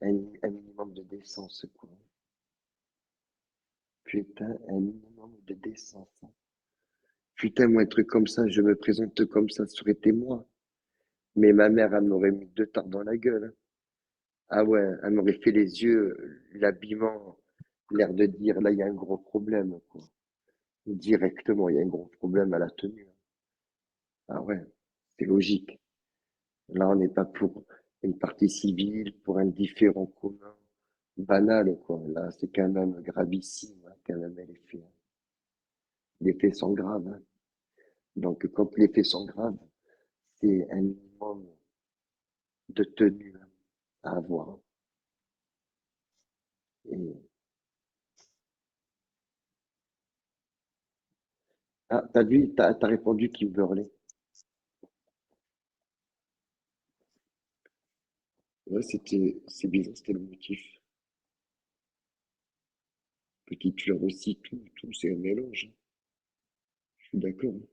Un minimum de décence, quoi. Putain, un minimum de décence, hein. Putain, moi, un truc comme ça, je me présente comme ça, ça aurait été moi. Mais ma mère, elle m'aurait mis deux tartes dans la gueule, hein. Ah ouais, elle m'aurait fait les yeux, l'habillement, l'air de dire, là, il y a un gros problème, quoi. Directement, il y a un gros problème à la tenue, hein. Ah ouais, c'est logique. Là, on n'est pas pour une partie civile, pour un différend commun, banal, quoi. Là, c'est quand même gravissime, hein, quand même, les faits, hein. Les faits sont graves, hein. Donc, quand les faits sont graves, c'est un minimum de tenue, hein, à avoir. Et... Ah, t'as vu, t'as répondu Kimberley. Ouais, c'est bizarre, c'était le motif. Petite fleur aussi, tout, c'est un mélange, hein. Je suis d'accord, hein.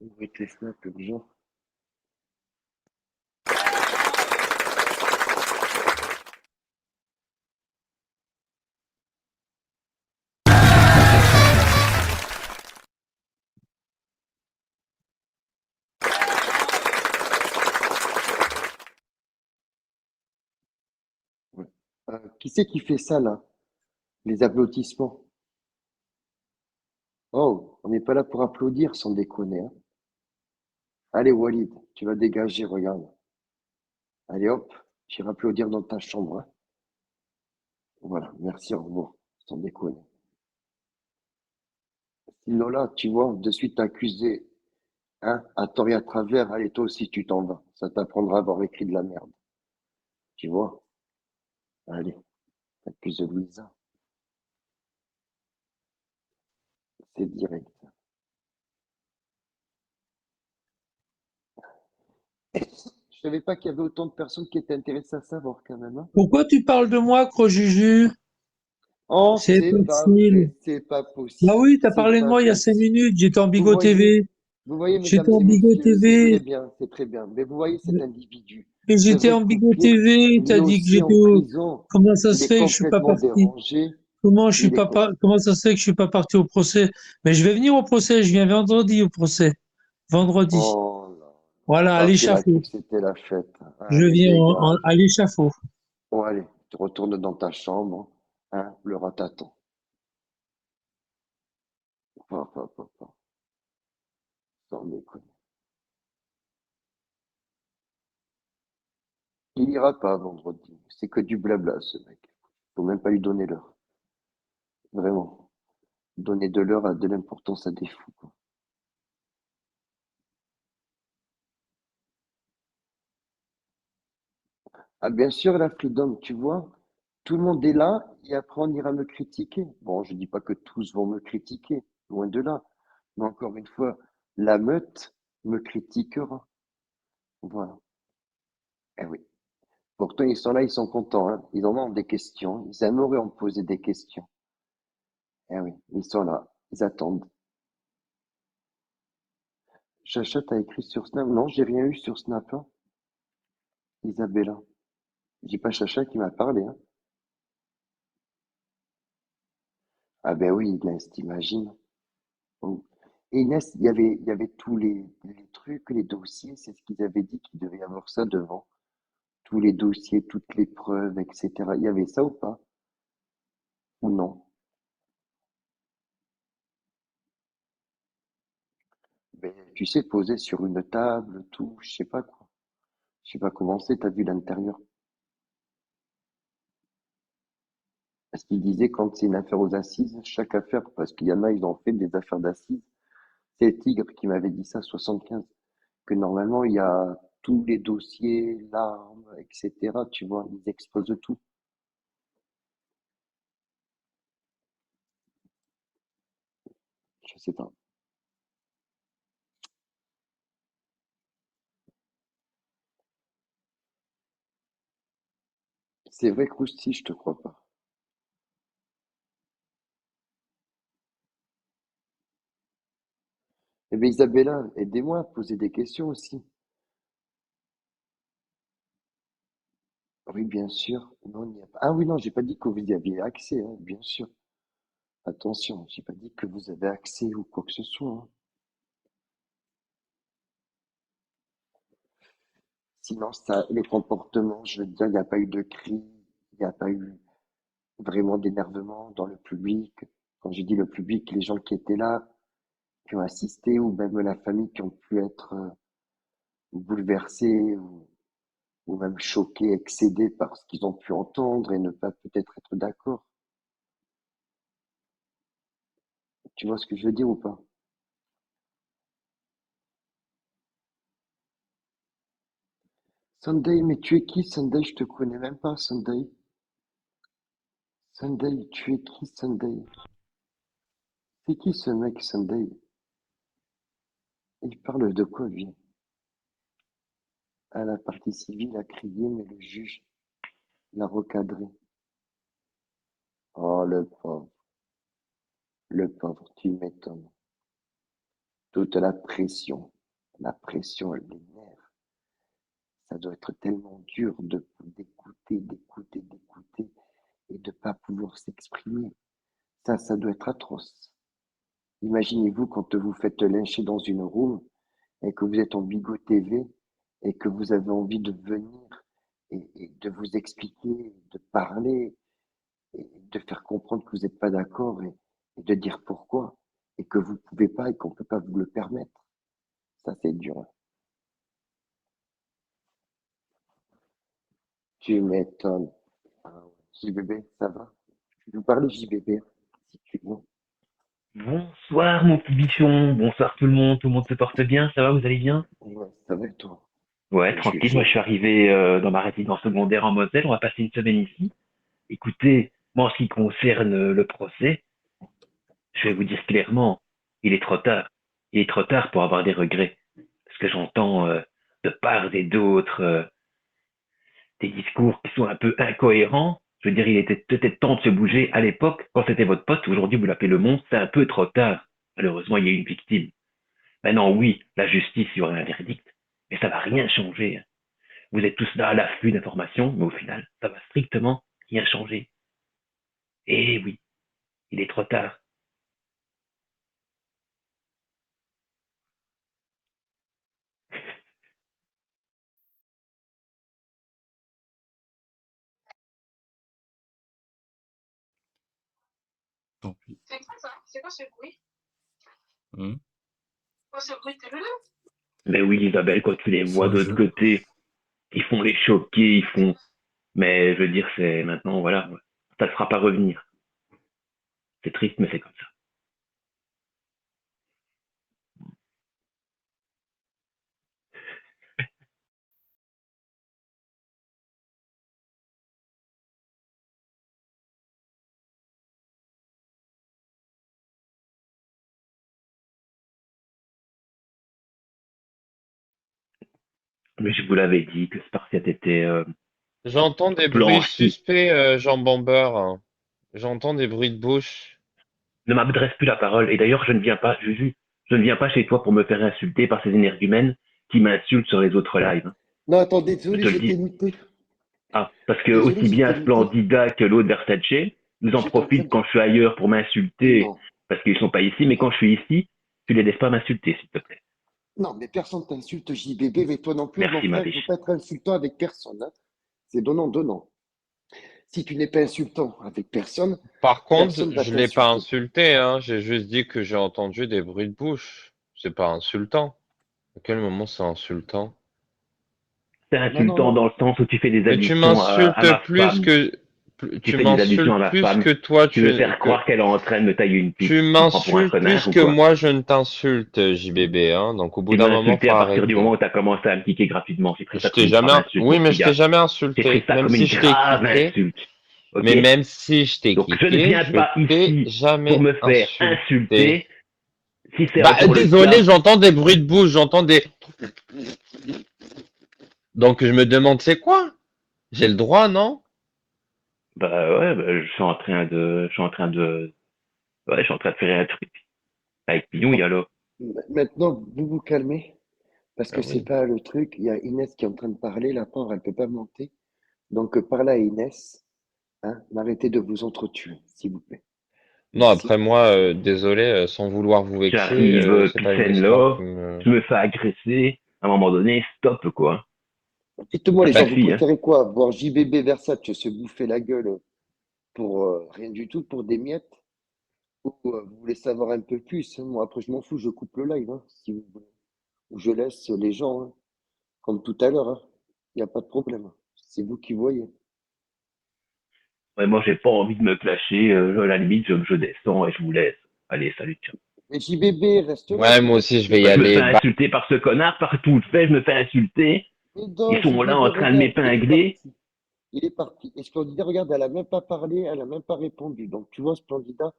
Ouvrez tes snaps, urgent. Ouais. Qui c'est qui fait ça, là? Les applaudissements. Oh, on n'est pas là pour applaudir, sans déconner, hein. Allez, Walid, tu vas dégager, regarde. Allez, hop, tu vas applaudir dans ta chambre, hein. Voilà, merci, au revoir, sans déconner. Si Lola, tu vois, de suite accusé, hein, à tort et à travers, allez, toi aussi, tu t'en vas. Ça t'apprendra à avoir écrit de la merde. Tu vois? Allez, accuse Louisa, c'est direct. Je savais pas qu'il y avait autant de personnes qui étaient intéressées à savoir, quand même, hein. Pourquoi tu parles de moi, Crojuju? Oh, C'est c'est pas facile. vrai, c'est pas Bah possible, oui, t'as c'est parlé de pas moi il y a 5 possible. minutes, j'étais en Vous Bigot voyez, TV. vous voyez, mesdames J'étais en et Bigot messieurs, c'est très TV. bien, c'est très bien. Mais vous voyez cet individu Et j'étais devrait en Bigot croupir. TV, Lui t'as dit que aussi j'étais en au... prison. Comment ça Il se est fait que je suis pas complètement parti? dérangé. Comment je suis Il est pas com- comment ça se fait que je suis pas parti au procès? Mais je vais venir au procès, je viens vendredi au procès. Vendredi. Oh là. Voilà, à Ok, il a cru l'échafaud. que c'était la fête. Je Allez, viens dégage. à l'échafaud. Bon, allez, tu retournes dans ta chambre, hein, le rataton. Pa, pa, pa, pa. Sans déconner. Il ira pas vendredi. C'est que du blabla, ce mec. Faut même pas lui donner l'heure. Vraiment. Donner de l'heure à de l'importance à des fous, quoi. Ah, bien sûr, la freedom, tu vois. Tout le monde est là et après on ira me critiquer. Bon, je dis pas que tous vont me critiquer, loin de là. Mais encore une fois, la meute me critiquera. Voilà. Eh oui. Pourtant, ils sont là, ils sont contents, hein. Ils en ont des questions. Ils aimeraient en poser des questions. Eh oui, ils sont là. Ils attendent. Chacha, t'as écrit sur Snap? Non, j'ai rien eu sur Snap, hein. Isabella. J'ai pas Chacha qui m'a parlé, hein. Ah ben oui, Inès, t'imagines. Oh. Et Inès, il y avait tous les trucs, les dossiers, c'est ce qu'ils avaient dit qu'il devait y avoir ça devant. Tous les dossiers, toutes les preuves, etc. Il y avait ça ou pas? Ou non? Ben, tu sais, posé sur une table, tout, je sais pas quoi. Je sais pas comment c'est, t'as vu l'intérieur. Parce qu'il disait quand c'est une affaire aux assises, chaque affaire, parce qu'il y en a, ils ont fait des affaires d'assises. C'est le Tigre qui m'avait dit ça, 75, que normalement, il y a tous les dossiers, l'arme, etc. Tu vois, ils exposent tout. Je sais pas. C'est vrai, Crousty, je te crois pas. Eh bien, Isabella, aidez-moi à poser des questions aussi. Oui, bien sûr. Non, il n'y a pas. Ah oui, non, j'ai pas dit que vous y aviez accès, hein, bien sûr. Attention, j'ai pas dit que vous avez accès ou quoi que ce soit, hein. Sinon, ça, les comportements, je veux dire, il n'y a pas eu de cri, il n'y a pas eu vraiment d'énervement dans le public. Quand j'ai dit le public, les gens qui étaient là, qui ont assisté, ou même la famille qui ont pu être bouleversés ou même choqués, excédés par ce qu'ils ont pu entendre et ne pas peut-être être d'accord. Tu vois ce que je veux dire ou pas? Sunday, mais tu es qui, Sunday? Je te connais même pas, Sunday. Sunday, tu es qui, Sunday? C'est qui ce mec, Sunday? Il parle de quoi, lui? À la partie civile a crié, mais le juge l'a recadré. Oh, le pauvre, tu m'étonnes. Toute la pression, les nerfs. Ça doit être tellement dur d'écouter et de pas pouvoir s'exprimer. Ça doit être atroce. Imaginez-vous quand vous faites lyncher dans une room et que vous êtes en Bigo TV et que vous avez envie de venir et de vous expliquer, de parler et de faire comprendre que vous n'êtes pas d'accord et de dire pourquoi et que vous pouvez pas et qu'on peut pas vous le permettre. Ça, c'est dur, hein. Tu m'étonnes. Ah ouais. JBB, ça va? Je vais vous parler JBB, si tu veux. Bonsoir mon petit bichon, bonsoir tout le monde se porte bien, ça va, vous allez bien? Ouais, ça va toi? Ouais, Je, tranquille, je... moi je suis arrivé dans ma résidence secondaire en Moselle, on va passer une semaine ici. Écoutez, moi en ce qui concerne le procès, je vais vous dire clairement, il est trop tard. Il est trop tard pour avoir des regrets. Parce que j'entends de part et d'autre des discours qui sont un peu incohérents. Je veux dire, il était peut-être temps de se bouger à l'époque, quand c'était votre pote, aujourd'hui vous l'appelez le monstre, c'est un peu trop tard. Malheureusement, il y a eu une victime. Maintenant, oui, la justice, il y aurait un verdict, mais ça va rien changer. Vous êtes tous là à l'afflux d'informations, mais au final, ça va strictement rien changer. Et oui, il est trop tard. Tant pis. C'est quoi ça? C'est quoi ce bruit? Hein? Quoi ce bruit? Mais oui, Isabelle, quand tu les C'est vois un de l'autre jeu. côté, Ils font les choquer, ils font. Mais je veux dire, c'est maintenant, voilà, ça ne fera pas revenir. C'est triste, mais c'est comme ça. Mais je vous l'avais dit que Spartiate était J'entends des bruits blanchi. suspects, Jean Bamber. J'entends des bruits de bouche. Ne m'adresse plus la parole. Et d'ailleurs, je ne viens pas, Juju, je ne viens pas chez toi pour me faire insulter par ces énergumènes qui m'insultent sur les autres lives. Non, attends, Je désolé, te le j'étais dis. muté. Ah, parce que Désolé, aussi j'étais bien muté. Splendida que l'autre Versace nous en J'étais en train profitent de... quand je suis ailleurs pour m'insulter Non, parce qu'ils sont pas ici, mais non. quand je suis ici, tu les laisses pas m'insulter, s'il te plaît. Non, mais personne t'insulte, JBB, mais toi non plus, mon Merci, ma frère, il ne faut biche. pas être insultant avec personne, hein. C'est donnant, donnant. Si tu n'es pas insultant avec personne, Par contre, personne va je l'ai pas t'insulter. insulté, hein. J'ai juste dit que j'ai entendu des bruits de bouche. C'est pas insultant. À quel moment c'est insultant? C'est Non, non, insultant non. dans le sens où tu fais des Mais tu allusions à m'insultes ma plus femme. que Tu tu fais des allusions m'insultes à ma plus femme. que toi Tu veux faire que croire qu'elle est en train de me tailler une pipe. tu Tu me prends pour un m'insultes connard plus ou que quoi? moi je ne t'insulte, JBB, hein. Donc au bout Tu d'un m'as moment, insulté faut à partir du moment arrêter. où tu as commencé à me kicker gratuitement. J'ai pris ça Je comme t'ai une jamais, grave insulte, oui, mon mais petit je t'ai gars. jamais J'ai pris insulté. ça Même comme si une je t'ai grave kické, insulte. Ok? mais même si je t'ai Donc je ne kické, viens je pas t'ai ici pour jamais me faire insulté. insulter. Si c'est un Bah, jour le désolé, cas, j'entends des bruits de bouche, j'entends des. Donc je me demande c'est quoi? J'ai le droit, non? bah ouais, bah, je suis en train de faire un truc avec Pinouille Bon, alors. maintenant, vous vous calmez, parce Ah que c'est oui. pas le truc. Il y a Inès qui est en train de parler, la pauvre, elle peut pas monter. Donc, parlez à Inès, hein, arrêtez de vous entretuer, s'il vous plaît. Non, Merci. après moi, désolé, sans vouloir vous vexer, J'arrive, c'est peace pas une and histoire qui love, me. je me fais agresser. À un moment donné, stop quoi. Dites-moi, les T'as pas gens, de vous fille, hein. préférez quoi? Voir JBB Versace se bouffer la gueule pour rien du tout, pour des miettes? Ou vous voulez savoir un peu plus, hein? Moi, après, je m'en fous, je coupe le live, hein, si vous voulez. Ou je laisse les gens, hein, comme tout à l'heure, hein. Il n'y a pas de problème. C'est vous qui voyez. Ouais, moi j'ai pas envie de me clasher, à la limite je descends et je vous laisse. Allez, salut, ciao. Mais JBB, reste là, Ouais, c'est moi parce que aussi, je tu vais y Moi je me parles. fais aller. Bah, insulter par ce connard, partout où je fais, je me fais insulter. Mais Ils non, sont là JBB, en train de regarde, il est m'épingler. parti. Il est parti. Et Splendida, regarde, elle a même pas parlé, elle a même pas répondu. Donc, tu vois, Splendida,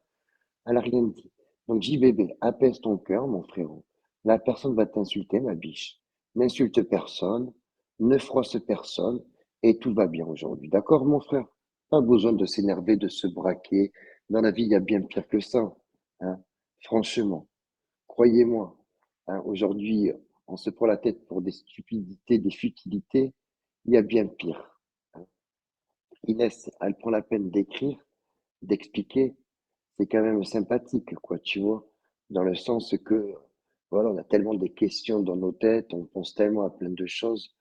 elle a rien dit. Donc, JBB, apaise ton cœur, mon frérot. La personne va t'insulter, ma biche. N'insulte personne, ne froisse personne, et tout va bien aujourd'hui. D'accord, mon frère? Pas besoin de s'énerver, de se braquer. Dans la vie, il y a bien pire que ça, hein. Franchement, croyez-moi, hein, aujourd'hui, on se prend la tête pour des stupidités, des futilités. Il y a bien pire, hein. Inès, elle prend la peine d'écrire, d'expliquer. C'est quand même sympathique, quoi, tu vois, dans le sens que, voilà, on a tellement de questions dans nos têtes, on pense tellement à plein de choses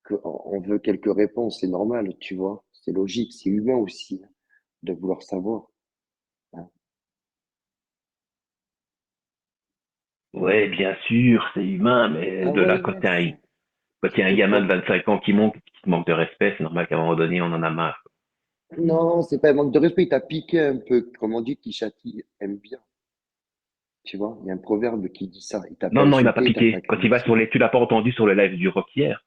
qu'on on veut quelques réponses. C'est normal, tu vois, c'est logique, c'est humain aussi, hein, de vouloir savoir, hein. Ouais, bien sûr, c'est humain, mais Ah de ouais, là Inès, quand il y s'il a un te gamin plaît. de 25 ans qui monte, qui te manque de respect, c'est normal qu'à un moment donné, on en a marre. Non, c'est pas un manque de respect, il t'a piqué un peu. Comme on dit, qui châtie aime bien. Tu vois, il y a un proverbe qui dit ça. Il t'a pas Non, non, il m'a pas insulté, il t'a pas piqué. Quand crié il va dessus. sur les, tu l'as pas entendu sur le live du rock hier.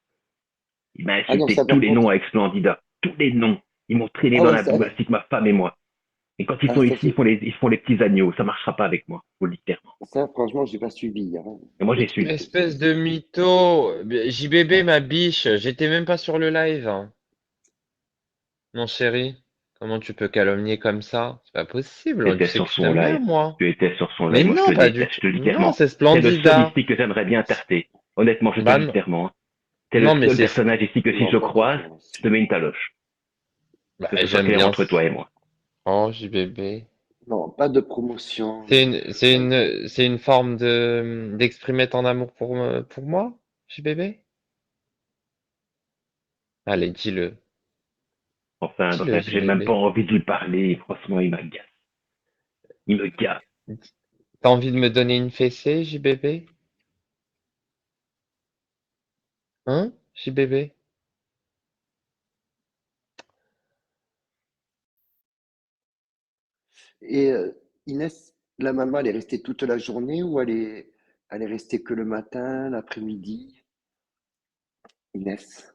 Il m'a Ah non, insulté ça tous par les noms contre. avec Splendida. Tous les noms. Ils m'ont traîné Ah dans ouais, la ça, boue ainsi que ma femme et moi. Et quand ils ah, sont ici, ils font les petits agneaux. Ça marchera pas avec moi, faut le dire clairement. ça, franchement, j'ai pas suivi hier, hein. Et moi, j'ai su. espèce de mytho. JBB, ma biche, j'étais même pas sur le live, hein. Mon chéri, comment tu peux calomnier comme ça? C'est pas Tu possible, tu étais sais que sur je son t'aime bien, live. moi. Tu étais sur son Mais live. Moi, je non, te pas du déteste. tout. Je te le dis Non, clairement. c'est C'est le seul Splendida. ici que j'aimerais bien tarter. Honnêtement, je te Bah, le dis clairement, hein. T'es le non, mais seul c'est. personnage ici que si Non, je pas du croise, tout, hein. je te mets une taloche. Bah, Que ce soit j'aime clair bien. entre toi et moi. Oh, JBB. Non, pas de promotion. C'est une forme d'exprimer ton amour pour moi, JBB? Allez, dis-le. Enfin, Dis-le, bref, j'ai même pas JBB. envie de lui parler. Franchement, il m'agace. Il me gaffe. T'as envie de me donner une fessée, JBB? Hein, JBB? Et Inès, la maman, elle est restée toute la journée ou elle est restée que le matin, l'après-midi? Inès.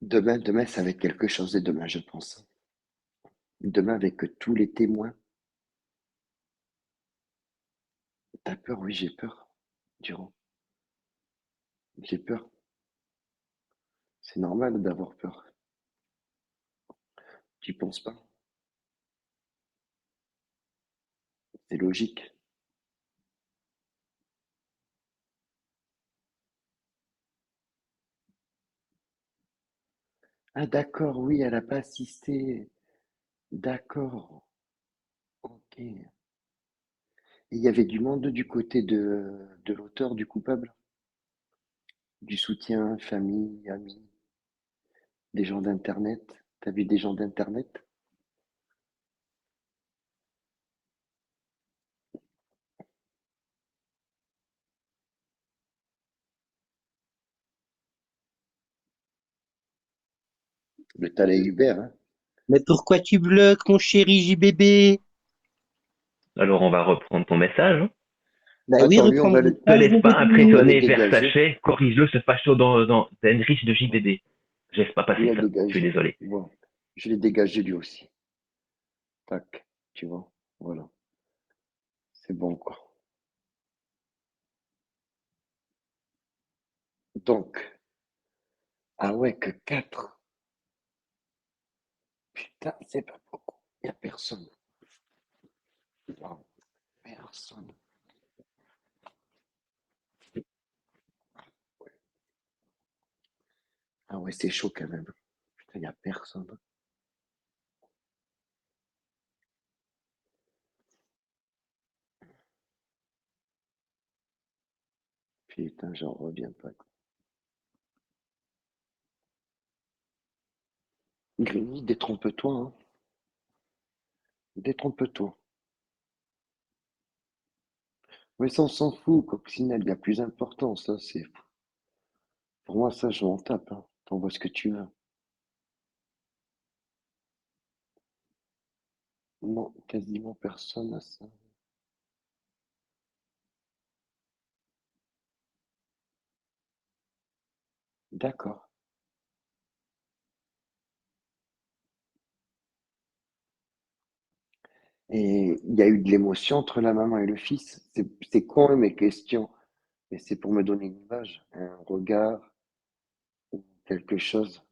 Demain, ça va être quelque chose de demain, je pense. Demain, avec tous les témoins. T'as peur? Oui, j'ai peur, Durand. J'ai peur. C'est normal d'avoir peur. Tu penses pas? C'est logique. Ah d'accord, oui, elle n'a pas assisté. D'accord, ok. Et il y avait du monde du côté de l'auteur, du coupable? Du soutien, famille, amis, des gens d'Internet? T'as vu des gens d'Internet? Le Thalet Hubert, hein? Mais pourquoi tu bloques, mon chéri JBB? Alors on va reprendre ton message, hein. Bah oui, Attends, lui, reprends le Te message, laisse pas on va le impressionner vers dégager. Sachet, corrige-le, ce facho dans riche de JBD. Je laisse pas On passer l'a ça, je suis dégagé. désolé. Bon, je l'ai dégagé lui aussi. Tac, tu vois, voilà. C'est bon, quoi. Donc, ah ouais, que 4. Putain, c'est pas beaucoup. Il n'y a personne. Wow, personne. Ah ouais, c'est chaud quand même. Putain, il n'y a personne. Putain, j'en reviens pas, quoi. Grigny, détrompe-toi, hein. Détrompe-toi. Mais ça, on s'en fout, Coccinelle, il y a plus important, ça, c'est... Pour moi, ça, je m'en tape, hein. T'envoies ce que tu veux. Non, quasiment personne à ça. D'accord. Et il y a eu de l'émotion entre la maman et le fils. C'est con, hein, mes questions. Mais c'est pour me donner une image, un regard, ou quelque chose.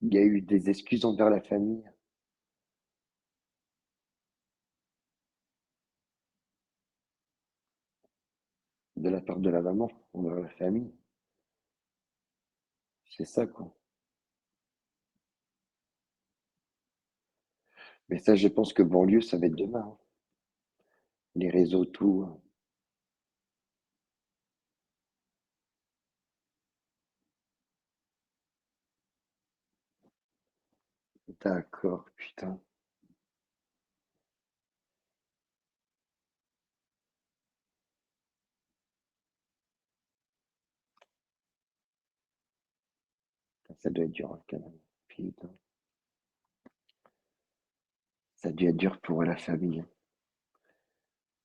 Il y a eu des excuses envers la famille, de la part de la maman, envers la famille. C'est ça, quoi. Mais ça, je pense que banlieue, ça va être demain, hein. Les réseaux, tout, hein. D'accord, putain. Ça doit être dur, hein, quand même. Putain. Ça a dû être dur pour la famille, hein,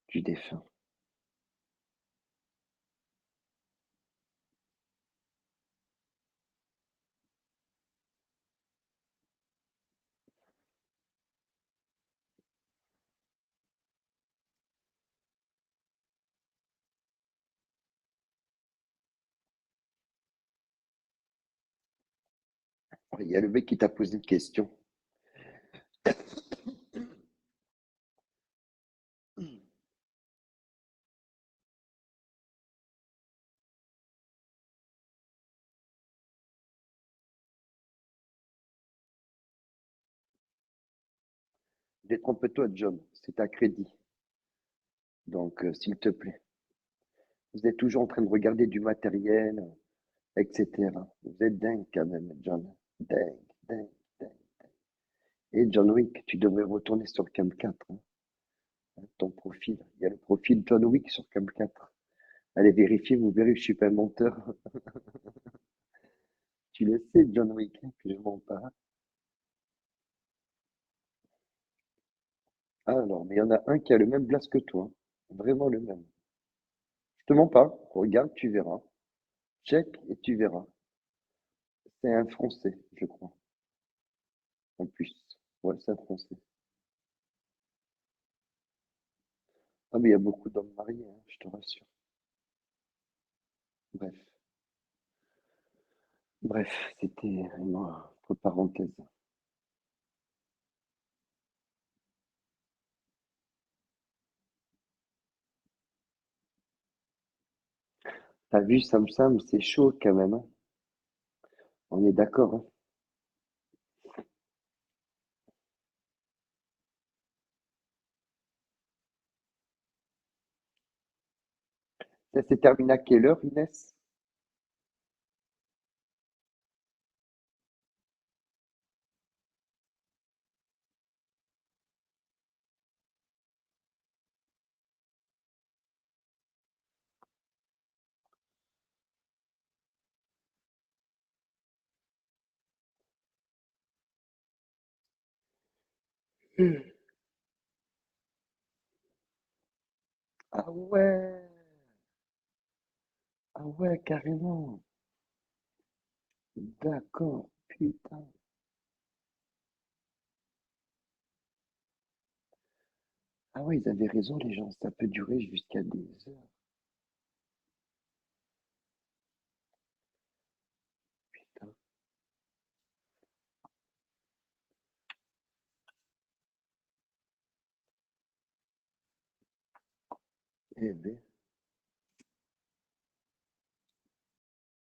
du défunt. Il y a le mec qui t'a posé une question. Détrompe-toi, John, c'est à crédit. Donc, s'il te plaît. Vous êtes toujours en train de regarder du matériel, etc. Vous êtes dingue quand même, John. Dingue, dingue, dingue. Et John Wick, tu devrais retourner sur Cam 4, hein, ton profil. Il y a le profil John Wick sur Cam 4. Allez vérifier, vous verrez que je suis pas un menteur. Tu le sais, John Wick, hein, que je mens pas. Ah, alors, mais il y en a un qui a le même blast que toi. Vraiment le même. Je te mens pas. Regarde, tu verras. Check et tu verras. C'est un Français, je crois. En plus. Ouais, c'est un Français. Ah, mais il y a beaucoup d'hommes mariés, hein, je te rassure. Bref. Bref, c'était une entre parenthèses. T'as vu, Sam Sam, c'est chaud quand même, hein. On est d'accord, hein. Ça s'est terminé à quelle heure, Inès? Ah ouais, ah ouais, carrément. D'accord, putain. Ah ouais, ils avaient raison, les gens, ça peut durer jusqu'à des heures. Putain. Eh ben.